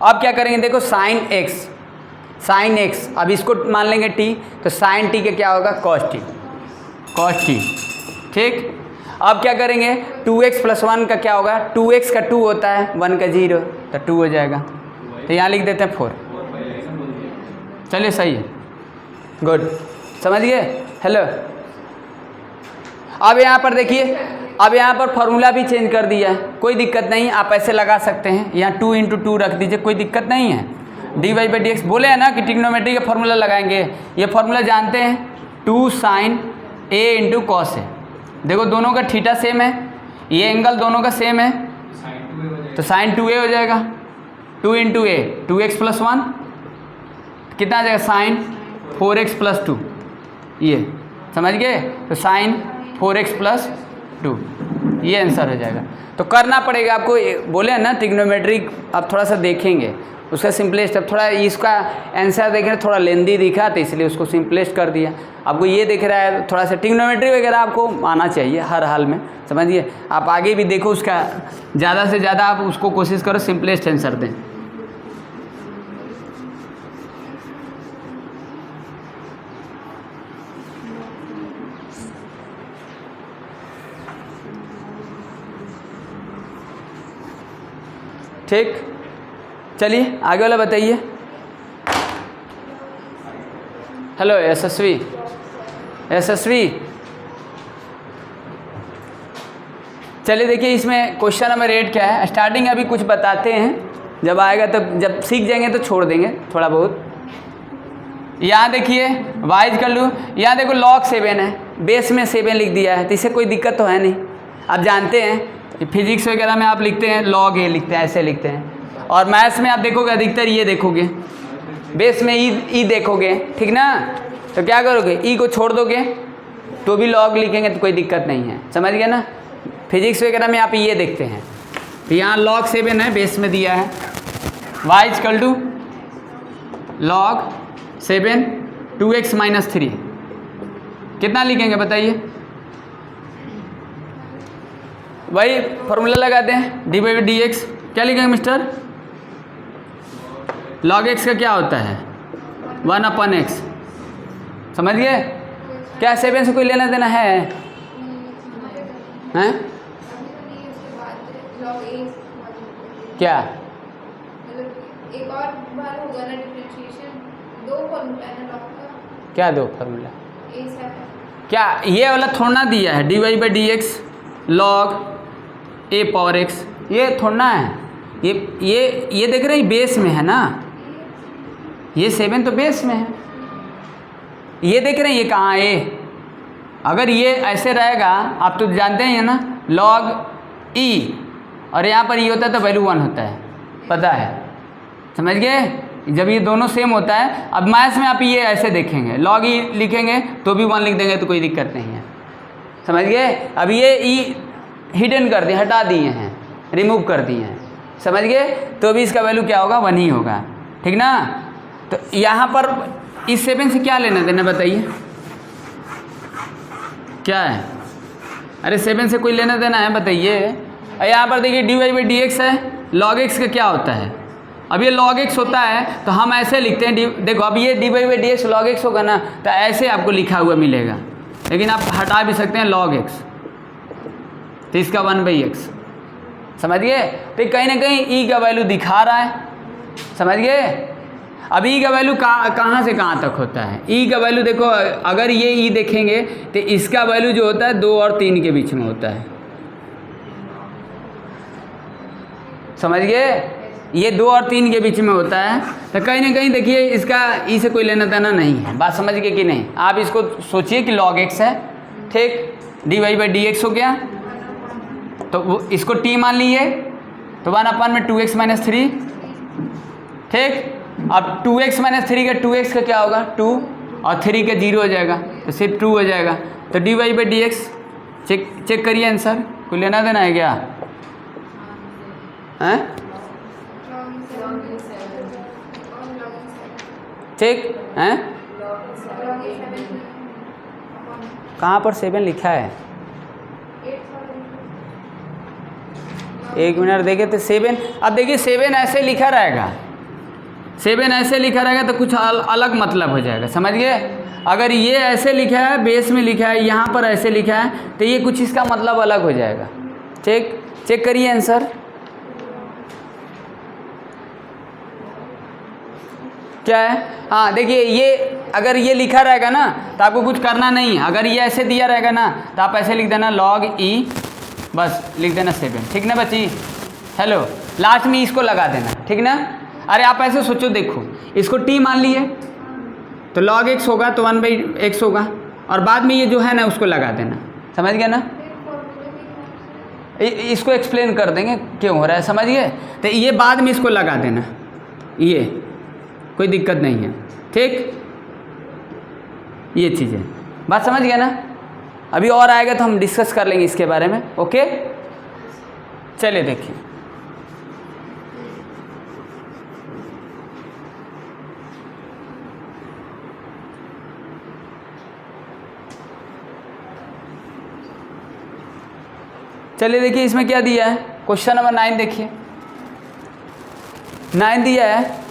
अब क्या करेंगे? देखो साइन x, अब इसको मान लेंगे t, तो साइन t के क्या होगा? cos t, ठीक। अब क्या करेंगे? 2x + 1 का क्या होगा? 2x का 2 होता है, 1 का 0, तो 2 हो जाएगा, तो यहाँ लिख देते हैं 4। चलिए सही है, गुड, समझ गए? हेलो, अब यहाँ पर देखिए, अब यहाँ पर फॉर्मूला भी चेंज कर दिया है, कोई दिक्कत नहीं, आप ऐसे लगा सकते हैं, यहाँ 2 × 2 रख दीजिए, कोई दिक्कत नहीं है। dy/dx बोले हैं ना कि ट्रिग्नोमेट्री का फॉर्मूला लगाएंगे, ये फॉर्मूला जानते हैं, 2 sin a × cos a। देखो दोनों का थीटा सेम है, ये एंगल दोनों का सेम है, तो sin 2a हो जाएगा, 2 × a 2x + 1, कितना आ जाएगा? sin 4x + 2, ये समझ गए? तो sin 4x + 2, ये आंसर हो जाएगा। तो करना पड़ेगा आपको, बोले ना ट्रिग्नोमेट्री, अब थोड़ा सा देखेंगे उसका सिंपलेस्ट। अब थोड़ा इसका आंसर देख रहे थोड़ा लेंदी दिखा, तो इसलिए उसको सिंपलेस्ट कर दिया। आपको ये दिख रहा है थोड़ा सा ट्रिग्नोमेट्री वगैरह आपको आना चाहिए हर हाल में, समझिए? आप आगे भी देखो, उसका ज़्यादा से ज़्यादा आप उसको कोशिश करो सिंपलेस्ट आंसर दें। ठीक, चलिए आगे वाला बताइए। हेलो यशस्वी, यशस्वी, चलिए देखिए इसमें क्वेश्चन नंबर 8 क्या है। स्टार्टिंग अभी कुछ बताते हैं, जब आएगा तब, जब सीख जाएंगे तो छोड़ देंगे थोड़ा बहुत। यहाँ देखिए वाइज कर लूँ, यहाँ देखो log 7 है, बेस में 7 लिख दिया है, तो इससे कोई दिक्कत तो है नहीं। आप जानते हैं फिजिक्स वगैरह में आप लिखते हैं log a लिखते हैं, ऐसे लिखते हैं। और मैथ्स में आप देखोगे अधिकतर ये देखोगे, बेस में ई देखोगे, ठीक ना। तो क्या करोगे, ई को छोड़ दोगे तो भी log लिखेंगे तो कोई दिक्कत नहीं है, समझ गए ना। फिजिक्स वगैरह में आप ये देखते हैं, तो यहाँ log 7 है, बेस में दिया है, वाइज कर लूँ log 7 2x - 3 कितना लिखेंगे बताइए। वही फॉर्मूला लगाते हैं, dy/dx क्या लिखेंगे मिस्टर। log x का क्या होता है 1/x, समझ गए। क्या 7 से कोई लेना देना है, हैं? क्या एक और बार होगा ना डिफरेंशिएशन, 2 फॉर्मूला है ना log का। क्या 2 फॉर्मूला, a7 क्या ये वाला थोड़ा दिया है dy/dx log a⁴x, ये थोड़ा है, ये देख रहे हैं बेस में है ना, ये 7 तो बेस में है, ये देख रहे हैं ये कहाँ है। अगर ये ऐसे रहेगा, आप तो जानते हैं ना log e, और यहाँ पर ये होता है तो वैल्यू 1 होता है, पता है, समझ गए। जब ये दोनों सेम होता है, अब मैथ्स में आप ये ऐसे देखेंगे log e लिखेंगे तो भी 1 लिख देंगे तो कोई दिक्कत नहीं है, समझ गए। अब ये e हिडन कर दिए, हटा दिए हैं, रिमूव कर दिए हैं, समझ गए, तो भी इसका वैल्यू क्या होगा 1 ही होगा, ठीक ना। तो यहाँ पर इस 7 से क्या लेना देना बताइए, क्या है। अरे 7 से कोई लेना देना है बताइए। और यहाँ पर देखिए dy/dx है, log x का क्या होता है। अब ये log x होता है तो हम ऐसे लिखते हैं, देखो अब ये dy/dx log x होगा ना, तो ऐसे आपको लिखा हुआ मिलेगा, लेकिन आप हटा भी सकते हैं log x, तो इसका 1/x, समझ गए। तो कहीं ना कहीं e का वैल्यू दिखा रहा है, समझ गए। अब e का वैल्यू कहाँ से कहाँ तक होता है। e का वैल्यू देखो, अगर ये e देखेंगे तो इसका वैल्यू जो होता है 2 और 3 के बीच में होता है, समझ गए, ये 2 और 3 के बीच में होता है। तो कहीं ना कहीं देखिए इसका e से कोई लेना देना नहीं है, बात समझ गए कि नहीं। आप इसको सोचिए कि log x है, ठीक, dy/dx हो गया, तो वो इसको t मान लीजिए, तो 1 में 2x - 3, ठीक। अब 2x - 3 का 2x का क्या होगा 2, और 3 का 0 हो जाएगा, तो सिर्फ 2 हो जाएगा। तो dy/dx चेक करिए आंसर, कोई लेना देना है क्या, हैं, ठीक हैं। कहाँ पर 7 लिखा है, एक मिनट देखे तो 7, अब देखिए 7 ऐसे लिखा रहेगा, 7 ऐसे लिखा रहेगा तो कुछ अलग मतलब हो जाएगा, समझ गए। अगर ये ऐसे लिखा है, बेस में लिखा है, यहाँ पर ऐसे लिखा है, तो ये कुछ इसका मतलब अलग हो जाएगा, ठीक। चेक करिए आंसर, क्या है। हाँ देखिए, ये अगर ये लिखा रहेगा ना तो आपको कुछ करना नहीं है। अगर ये ऐसे दिया रहेगा ना तो आप ऐसे लिख देना log e, बस लिख देना 7, ठीक ना बच्ची। हेलो, लास्ट में इसको लगा देना, ठीक ना। अरे आप ऐसे सोचो, देखो इसको t मान लिए तो log x होगा तो 1/x होगा, और बाद में ये जो है ना उसको लगा देना, समझ गया ना। इसको एक्सप्लेन कर देंगे क्यों हो रहा है, समझ गए। तो ये बाद में इसको लगा देना, ये कोई दिक्कत नहीं है, ठीक। ये चीज़ें बात समझ गया ना। अभी और आएगा तो हम डिस्कस कर लेंगे इसके बारे में, ओके। चलिए देखिए, चलिए देखिए इसमें क्या दिया है। क्वेश्चन नंबर 9 देखिए, 9 दिया है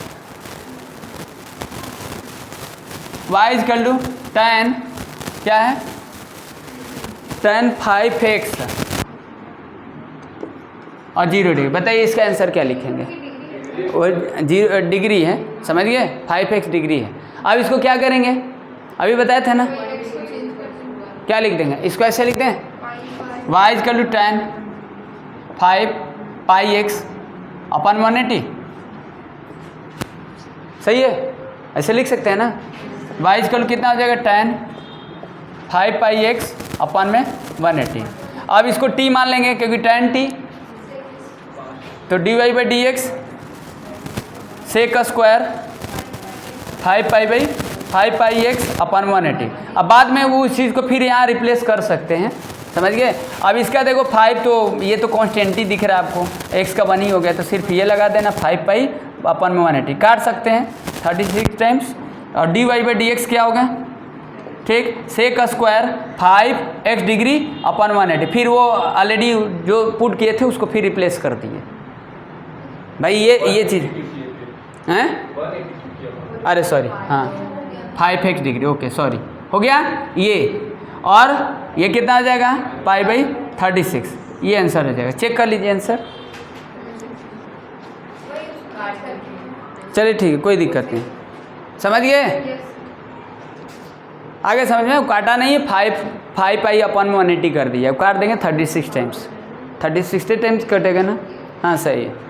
y इक्वल टू tan, क्या है tan 5x और 0 डिग्री। बताइए इसका आंसर क्या लिखेंगे? वो 0 डिग्री है, समझ गए, 5x डिग्री है। अब इसको क्या करेंगे, अभी बताया था ना, क्या लिख देंगे इसको? ऐसे लिखते हैं y equal to tan 5 pi x upon 180, सही है, ऐसे लिख सकते हैं ना। y इक्वल कितना हो जाएगा? tan 5 पाई x अपन में 180। अब इसको t मान लेंगे क्योंकि tan t, तो dy by d x sec square 5 pi x upon 180। अब बाद में वो उस चीज़ को फिर यहाँ रिप्लेस कर सकते हैं, समझ गए। अब इसका देखो 5 तो ये तो कॉन्स्टेंट ही दिख रहा है आपको, x का 1 ही हो गया, तो सिर्फ ये लगा देना 5 पाई अपन में 180, काट सकते हैं 36 टाइम्स। और dy बाई डी एक्स क्या होगा? ठीक, सेक स्क्वायर 5x डिग्री अपन 180, फिर वो ऑलरेडी जो पुट किए थे उसको फिर रिप्लेस कर दिए भाई। ये चीज़ हैं, अरे सॉरी, हाँ 5x डिग्री, ओके सॉरी, हो गया ये। और ये कितना आ जाएगा? पाई बाई 36, ये आंसर हो जाएगा। चेक कर लीजिए आंसर। चलिए ठीक है, कोई दिक्कत नहीं, समझ गए, आगे समझ में। काटा नहीं है, 5 पाई अपन में 180 कर दिया, काट देंगे 36 टाइम्स, 36 टाइम्स कटेगा ना, हाँ सही है।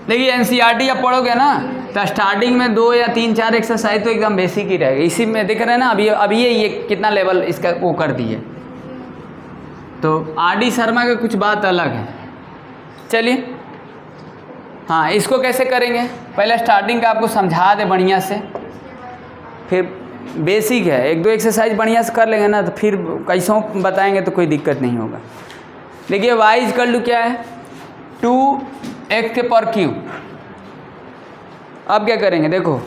देखिए एनसीईआरटी आप पढ़ोगे ना तो स्टार्टिंग में 2 या 3 4 एक्सरसाइज तो एकदम बेसिक ही रहेगा। इसी में देख रहे हैं ना अभी ये कितना लेवल इसका वो कर दिए, तो आरडी शर्मा का कुछ बात अलग है। चलिए हाँ, इसको कैसे करेंगे, पहले स्टार्टिंग का आपको समझा दे बढ़िया से, फिर बेसिक है, 1-2 एक्सरसाइज बढ़िया से कर लेंगे ना तो फिर कैसों बताएंगे तो कोई दिक्कत नहीं होगा। देखिए वाई इक्वल टू क्या है? 2x के पर क्यूब। अब क्या करेंगे देखो,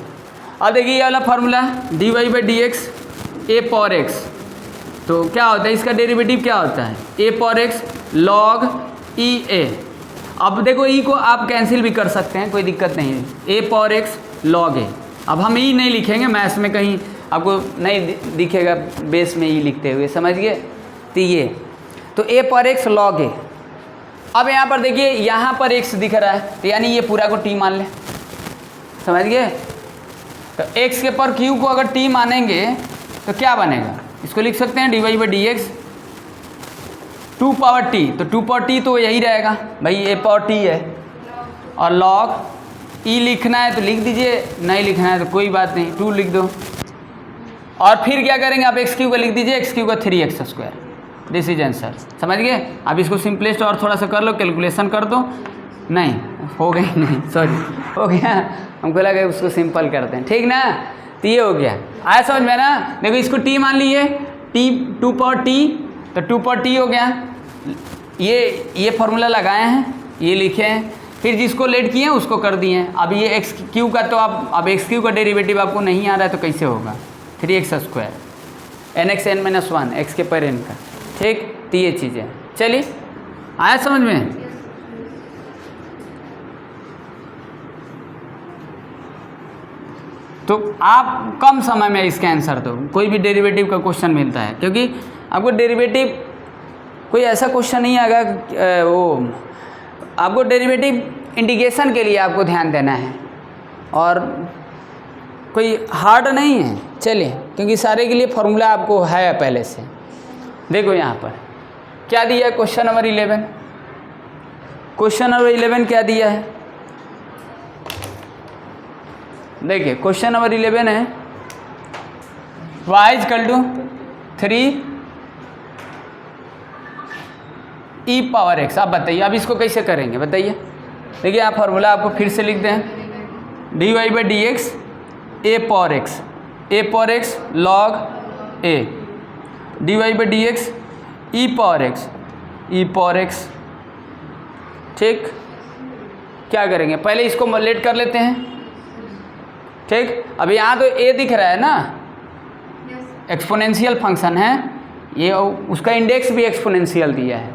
अब देखिए ये वाला formula dy by d x a power x, तो क्या होता है इसका डेरिवेटिव क्या होता है? ए पावर एक्स लॉग ई ए। अब देखो ई को आप कैंसिल भी कर सकते हैं, कोई दिक्कत नहीं है, ए पावर एक्स लॉग ए। अब हम ई नहीं लिखेंगे, मैथ्स में कहीं आपको नहीं दिखेगा बेस में ई लिखते हुए, समझ गए। तो ये तो ए पावर एक्स लॉग ए। अब यहाँ पर देखिए यहाँ पर x दिख रहा है, तो यानी ये पूरा को t मान ले, समझ गए। तो x के पर q को अगर t मानेंगे तो क्या बनेगा, इसको लिख सकते हैं dy by d x 2 power t, तो 2 पावर t तो यही रहेगा भाई, a पावर t है, और log e लिखना है तो लिख दीजिए, नहीं लिखना है तो कोई बात नहीं 2 लिख दो। और फिर क्या करेंगे आप x क्यू का लिख दीजिए, x क्यू का 3x square, this is answer, समझ गए। अब इसको सिंपलेस्ट और थोड़ा सा कर लो, कैलकुलेशन कर दो, नहीं हो गई, नहीं सॉरी हो गया, हमको लगा उसको सिंपल करते हैं, ठीक ना। तो ये हो गया, आया समझ में ना। देखो इसको t मान लिए, t 2 पावर t, तो 2 पावर t हो गया, ये फॉर्मूला लगाए हैं, ये लिखे हैं, फिर जिसको लेट किए हैं उसको कर दिए हैं। अब ये एक्स क्यू का तो अब एक्स क्यू का डेरिवेटिव आपको नहीं आ रहा है तो कैसे होगा, 3x square n x n minus 1 x के पर एन का, ठीक। तो ये चीज़ें, चलिए आया समझ में। तो आप कम समय में इसका आंसर दो, कोई भी डेरिवेटिव का क्वेश्चन मिलता है, क्योंकि आपको डेरिवेटिव कोई ऐसा क्वेश्चन नहीं आएगा, वो आपको डेरिवेटिव इंटीग्रेशन के लिए आपको ध्यान देना है, और कोई हार्ड नहीं है। चलिए, क्योंकि सारे के लिए फॉर्मूला आपको है पहले से। देखो यहाँ पर क्या दिया है, क्वेश्चन नंबर 11, क्वेश्चन नंबर 11 क्या दिया है, देखिए क्वेश्चन नंबर 11 है y equal to 3 e power x। आप बताइए अब इसको कैसे करेंगे, बताइए। देखिए आप फार्मूला आपको फिर से लिखते हैं, dy by d x a power x log a, dy by d x e power x, ठीक। क्या करेंगे, पहले इसको लेट कर लेते हैं, ठीक। अब यहाँ तो a दिख रहा है ना, एक्सपोनेंशियल फंक्शन है ये, उसका इंडेक्स भी एक्सपोनेंशियल दिया है,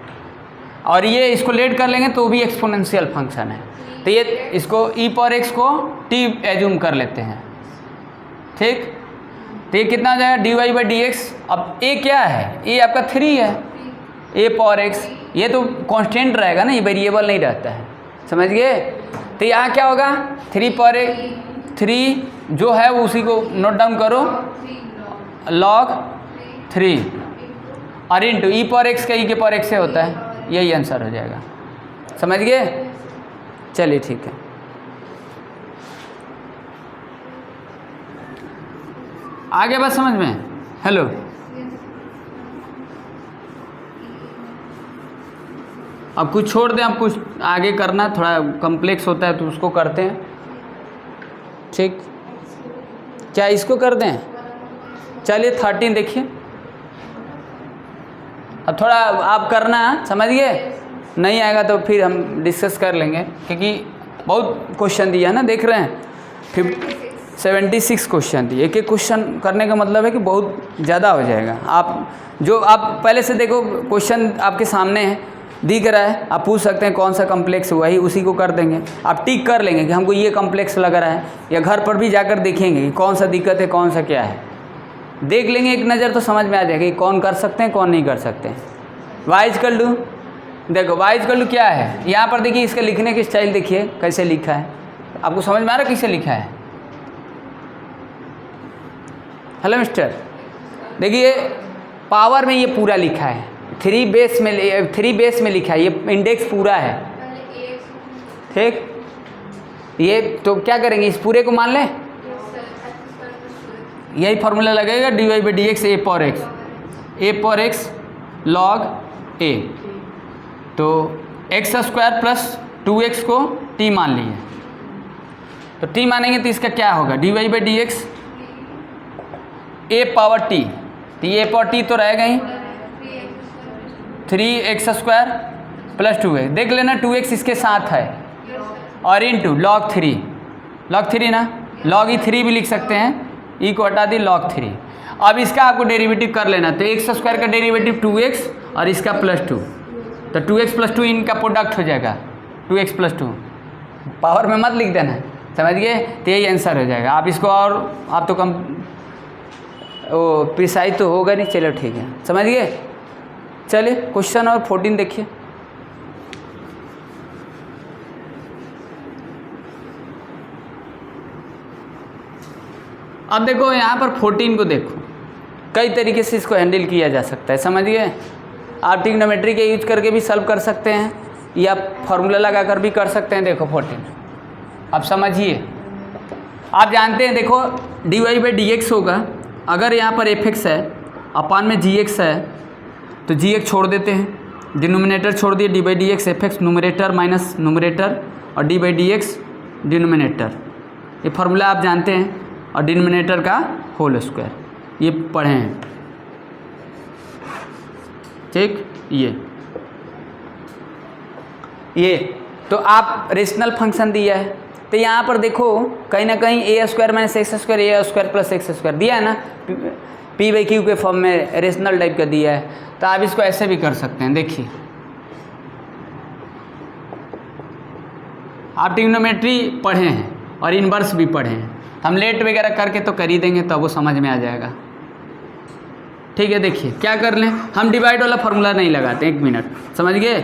और ये इसको लेट कर लेंगे तो भी एक्सपोनेंशियल फंक्शन है, तो ये इसको e पावर x को t एज्यूम कर लेते हैं, ठीक। तो ये कितना हो जाएगा d y by d x. अब ए क्या है, ए आपका 3 है, ए पावर एक्स, ये तो कांस्टेंट रहेगा ना, ये वेरिएबल नहीं रहता है, समझ गए। तो यहाँ क्या होगा 3 पावर एक्स, 3 जो है वो उसी को नोट डाउन करो, log 3 और इंटू ई पावर एक्स का ई के पावर एक्स से होता है, यही आंसर हो जाएगा, समझ गए। चलिए ठीक है, आगे बात समझ में। हेलो, अब कुछ छोड़ दें, अब कुछ आगे करना थोड़ा कम्प्लेक्स होता है तो उसको करते हैं, ठीक। क्या इसको कर दें, चलिए 13 देखिए। अब थोड़ा आप करना, समझ गए, नहीं आएगा तो फिर हम डिस्कस कर लेंगे, क्योंकि बहुत क्वेश्चन दिया है ना, देख रहे हैं 76 क्वेश्चन दिए। एक एक क्वेश्चन करने का मतलब है कि बहुत ज़्यादा हो जाएगा। आप जो आप पहले से देखो क्वेश्चन आपके सामने है, दिख रहा है, आप पूछ सकते हैं कौन सा कम्प्लेक्स हुआ ही उसी को कर देंगे। आप टिक कर लेंगे कि हमको ये कम्प्लेक्स लग रहा है, या घर पर भी जाकर देखेंगे कि कौन सा दिक्कत है, कौन सा क्या है, देख लेंगे एक नज़र तो समझ में आ जाएगा कि कौन कर सकते हैं कौन नहीं कर सकते हैं। वाइज कर लूँ, देखो वाइज कर लूँ क्या है, यहाँ पर देखिए इसका लिखने की स्टाइल देखिए कैसे लिखा है, आपको समझ में आ रहा है कैसे लिखा है। हेलो मिस्टर, देखिए पावर में ये पूरा लिखा है, 3 बेस में लिखा है, ये इंडेक्स पूरा है, ठीक। ये तो क्या करेंगे, इस पूरे को मान लें, यही फॉर्मूला लगेगा d y by d x a power x log a, तो एक्स स्क्वायर प्लस 2x को t मान लिए, तो t मानेंगे तो इसका क्या होगा d y by d x a power t, तो ये पावर टी तो रहेगा ही, 3x स्क्वायर प्लस 2x, देख लेना 2x इसके साथ है, और इंटू लॉग 3 ना, लॉग ई 3 भी लिख सकते हैं, ई को हटा दी log 3। अब इसका आपको डेरिवेटिव कर लेना, तो एक्स स्क्वायर का डेरिवेटिव 2x और इसका +2, तो 2x + 2 इनका प्रोडक्ट हो जाएगा 2x + 2, पावर में मत लिख देना, समझ गए, तो यही आंसर हो जाएगा। आप इसको और आप तो कम वो प्रिसाइज तो होगा नहीं, चलो ठीक है, समझ गए। चलिए क्वेश्चन और 14 देखिए। अब देखो यहाँ पर 14 को देखो, कई तरीके से इसको हैंडल किया जा सकता है, समझ गए। आप ट्रिग्नोमेट्री के यूज करके भी सॉल्व कर सकते हैं, या फॉर्मूला लगा कर भी कर सकते हैं। देखो 14, अब समझिए, आप जानते हैं देखो d y by d x होगा, अगर यहाँ पर एफ एक्स है अपान में जी एक्स है, तो जी एक्स छोड़ देते हैं, डिनोमिनेटर छोड़ दिए, d by d x f x numerator minus numerator, और d by d x denominator, ये फार्मूला आप जानते हैं, और डिनोमिनेटर का होल स्क्वायर, ये पढ़े हैं, ठीक। ये तो आप रेशनल फंक्शन दिया है, तो यहाँ पर देखो कहीं ना कहीं ए स्क्वायर माइनस एक्स स्क्वायर, ए स्क्वायर प्लस एक्स स्क्वायर दिया है ना, पी बाई क्यू के फॉर्म में रेशनल टाइप का दिया है, तो आप इसको ऐसे भी कर सकते हैं। देखिए आप ट्रिग्नोमेट्री पढ़े हैं और इनवर्स भी पढ़े हैं, हम लेट वगैरह करके तो कर ही देंगे, तब वो समझ में आ जाएगा, ठीक है। देखिए क्या कर लें, हम डिवाइड वाला फार्मूला नहीं लगाते, 1 मिनट, समझ गए।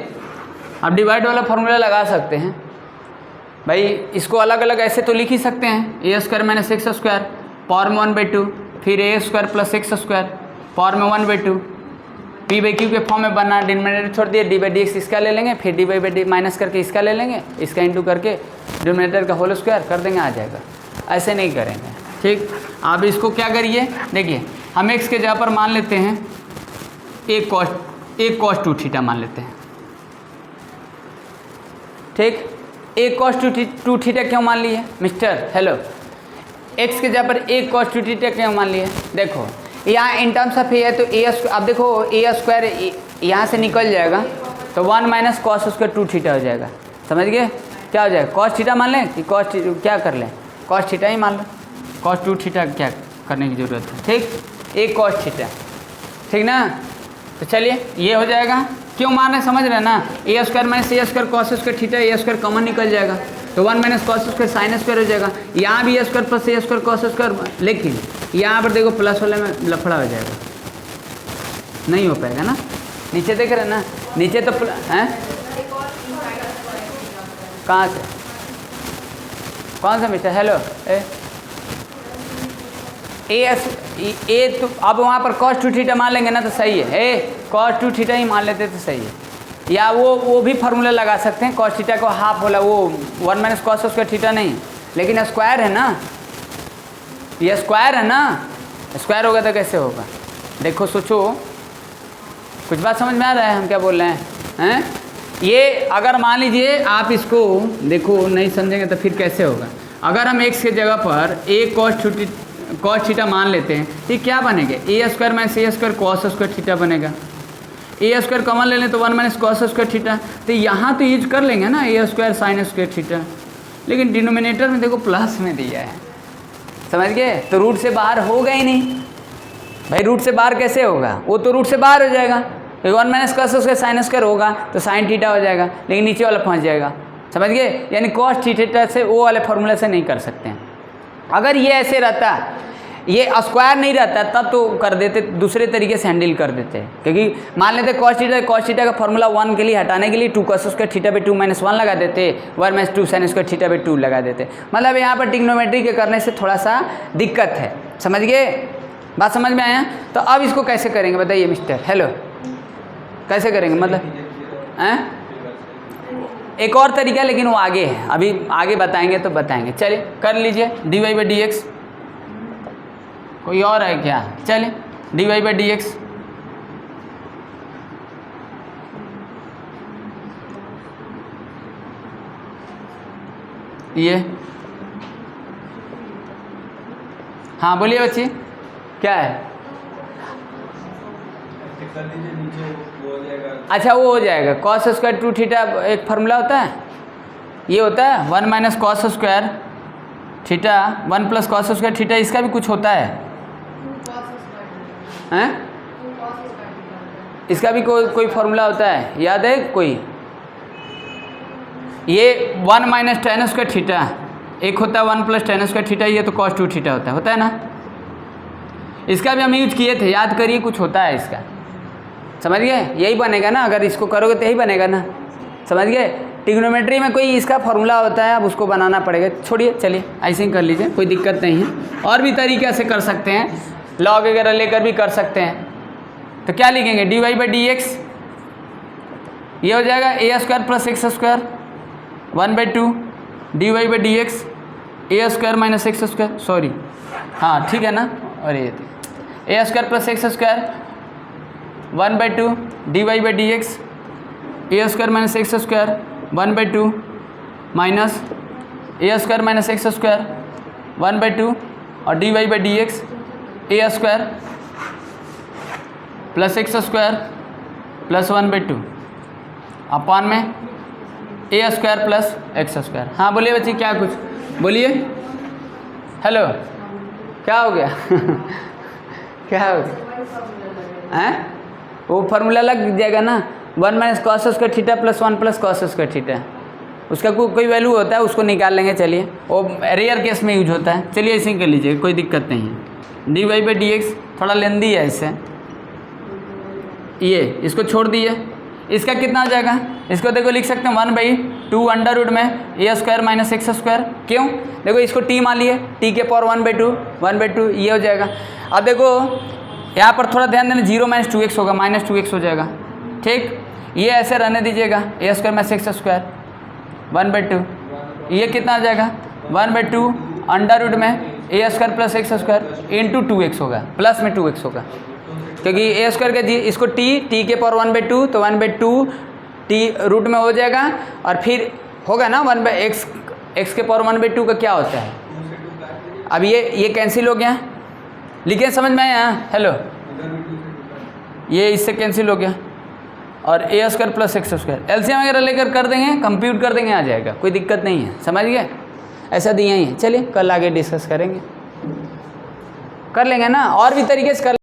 आप डिवाइड वाला फार्मूला लगा सकते हैं भाई, इसको अलग अलग ऐसे तो लिख ही सकते हैं, a square minus x square power में 1/2, फिर a square plus x square power में 1/2, पी बाई क्यू के फॉर्म में बना, डिनोमिनेटर छोड़ दिए, डी बाई डी एक्स इसका ले लेंगे, फिर डी बाई डी माइनस करके इसका ले लेंगे, इसका इंटू करके डिनोमिनेटर का होल स्क्वायर कर देंगे, आ जाएगा। ऐसे नहीं करेंगे, ठीक। आप इसको क्या करिए, देखिए हम एक्स के जगह पर मान लेते हैं एक कॉस 2 थीटा मान लेते हैं, ठीक। एक कॉस 2 थीटा क्यों मान लिए मिस्टर, हेलो, एक्स के जगह पर एक कॉस 2 थीटा क्यों मान लिए। देखो यहाँ इन टर्म्स ऑफ ए है, तो ए अब देखो ए स्क्वायर यहाँ से निकल जाएगा, तो 1 माइनस कॉस स्क्वायर 2 थीटा हो जाएगा, समझ गए। क्या हो जाएगा, कॉस थीटा मान लें कि क्या कर लें, कॉस थीटा ही मान लो, कॉस 2 थीटा क्या करने की ज़रूरत है, ठीक। एक कॉस थीटा, ठीक ना। तो चलिए ये हो जाएगा, क्यों मान रहे समझ रहे हैं ना, ए square minus a square cos square theta, A square common निकल जाएगा, तो 1 minus cos square sine square हो जाएगा। यहाँ भी ए स्क्वायर प्लस ए स्क्वायर कॉस स्क्वायर, लेकिन यहाँ पर देखो प्लस वाले में लफड़ा हो जाएगा, नहीं हो पाएगा ना। नीचे देख रहे हैं ना, नीचे तो हैं कहाँ से, कौन सा मिस्टर, हेलो ए तो अब वहाँ पर cos 2 थीटा मान लेंगे ना तो सही है, cos 2 थीटा ही मान लेते तो सही है। या वो भी फार्मूला लगा सकते हैं, cos थीटा को हाफ होला, वो 1 माइनस कॉस स्क्वायर थीटा नहीं, लेकिन स्क्वायर है ना, ये स्क्वायर है ना, स्क्वायर होगा तो कैसे होगा। देखो सोचो, कुछ बात समझ में आ रहा है हम क्या बोल रहे हैं? ये अगर मान लीजिए आप इसको देखो नहीं समझेंगे तो फिर कैसे होगा। अगर हम x के जगह पर a cos थीटा मान लेते हैं तो क्या बनेगा, ए square minus a square cos square theta बनेगा। ए स्क्वायर कॉमन ले लें तो 1 माइनस कॉस स्क्वायर थीटा, तो यहाँ तो यूज कर लेंगे ना ए स्क्वायर साइन स्क्वायर थीटा, लेकिन डिनोमिनेटर में देखो प्लस में दिया है, समझ गए। तो रूट से बाहर होगा ही नहीं भाई, रूट से बाहर कैसे होगा, वो तो रूट से बाहर हो जाएगा। 1 minus cos square sine square होगा तो साइन थीटा हो जाएगा, लेकिन नीचे वाला पहुँच जाएगा, समझ गए। यानी कॉस थीटा से वो वाले फॉर्मूला से नहीं कर सकते हैं। अगर ये ऐसे रहता, ये स्क्वायर नहीं रहता तब तो कर देते, दूसरे तरीके से हैंडल कर देते, क्योंकि मान लेते कॉस थीटा का फॉर्मूला 1 के लिए हटाने के लिए 2 cos स्क्वायर थीटा पे 2 माइनस 1 लगा देते, 1 माइनस 2 साइन स्क्वायर थीटा पे 2 लगा देते। मतलब यहाँ पर ट्रिग्नोमेट्री के करने से थोड़ा सा दिक्कत है, समझ गए, बात समझ में आया। तो अब इसको कैसे करेंगे बताइए मिस्टर, हेलो कैसे करेंगे, मतलब एक और तरीका, लेकिन वो आगे है, अभी आगे बताएंगे तो बताएंगे। चलिए कर लीजिए dy/dx, कोई और है क्या, चलिए dy/dx ये, हाँ बोलिए बच्ची क्या है। अच्छा वो हो जाएगा cos स्क्वायर 2 थीटा, एक फार्मूला होता है, ये होता है 1 minus cos square theta 1 plus cos square theta, इसका भी कुछ होता है हैं, इसका भी कोई फार्मूला होता है, याद है कोई। ये 1 माइनस tan स्क्वायर थीटा, एक होता है 1 प्लस tan स्क्वायर थीटा, ये तो cos 2 थीटा होता है ना। इसका भी हम यूज किए थे, याद करिए कुछ होता है इसका, समझ गए। यही बनेगा ना, अगर इसको करोगे तो यही बनेगा ना, समझ गए। ट्रिग्नोमेट्री में कोई इसका फॉर्मूला होता है, अब उसको बनाना पड़ेगा, छोड़िए चलिए ऐसे ही कर लीजिए, कोई दिक्कत नहीं है। और भी तरीके से कर सकते हैं, लॉग वगैरह लेकर भी कर सकते हैं। तो क्या लिखेंगे, dy/dx ये हो जाएगा a square plus x square 1/2 dy/dx a square minus x square, sorry हाँ ठीक है ना, और ये a square plus x square 1/2 dy/dx a square minus x square 1/2 minus a square minus x square 1/2 और dy/dx a square plus x square plus 1/2 upon में a square plus x square. हाँ बोलिए बच्ची क्या कुछ बोलिए, हेलो क्या हो गया क्या हो गया हैं, वो फार्मूला लग जाएगा ना, 1 minus cos square theta plus 1 plus cos square theta, उसका कोई वैल्यू होता है, उसको निकाल लेंगे। चलिए वो रेयर केस में यूज होता है, चलिए ऐसे ही कर लीजिए, कोई दिक्कत नहीं है। dy/dx थोड़ा लेंदी है इससे, ये इसको छोड़ दिए, इसका कितना हो जाएगा, इसको देखो लिख सकते हैं 1/2 अंडर रूट में a square minus x square, क्यों देखो इसको टी मान लिए, टी के पावर 1/2 ये हो जाएगा। अब देखो यहाँ पर थोड़ा ध्यान देना, 0 माइनस 2x होगा, माइनस 2x हो जाएगा, ठीक। ये ऐसे रहने दीजिएगा, a square minus x square 1/2, ये कितना आ जाएगा 1/2 अंडर रूट में a square plus x square into 2x होगा, प्लस में 2x होगा, क्योंकि ए स्क्वायर का इसको टी के पावर 1/2 तो 1/2 टी रूट में हो जाएगा, और फिर होगा ना 1/x, एक्स के पावर 1/2 का क्या होता है, अब ये कैंसिल हो गया, लिखिए समझ में आया, हेलो ये इससे कैंसिल हो गया, और a square plus x square LCM वगैरह लेकर कर देंगे, कंप्यूट कर देंगे, आ जाएगा, कोई दिक्कत नहीं है, समझ गए। ऐसा दिया ही है, चलिए कल आगे डिस्कस करेंगे, कर लेंगे ना, और भी तरीके से कर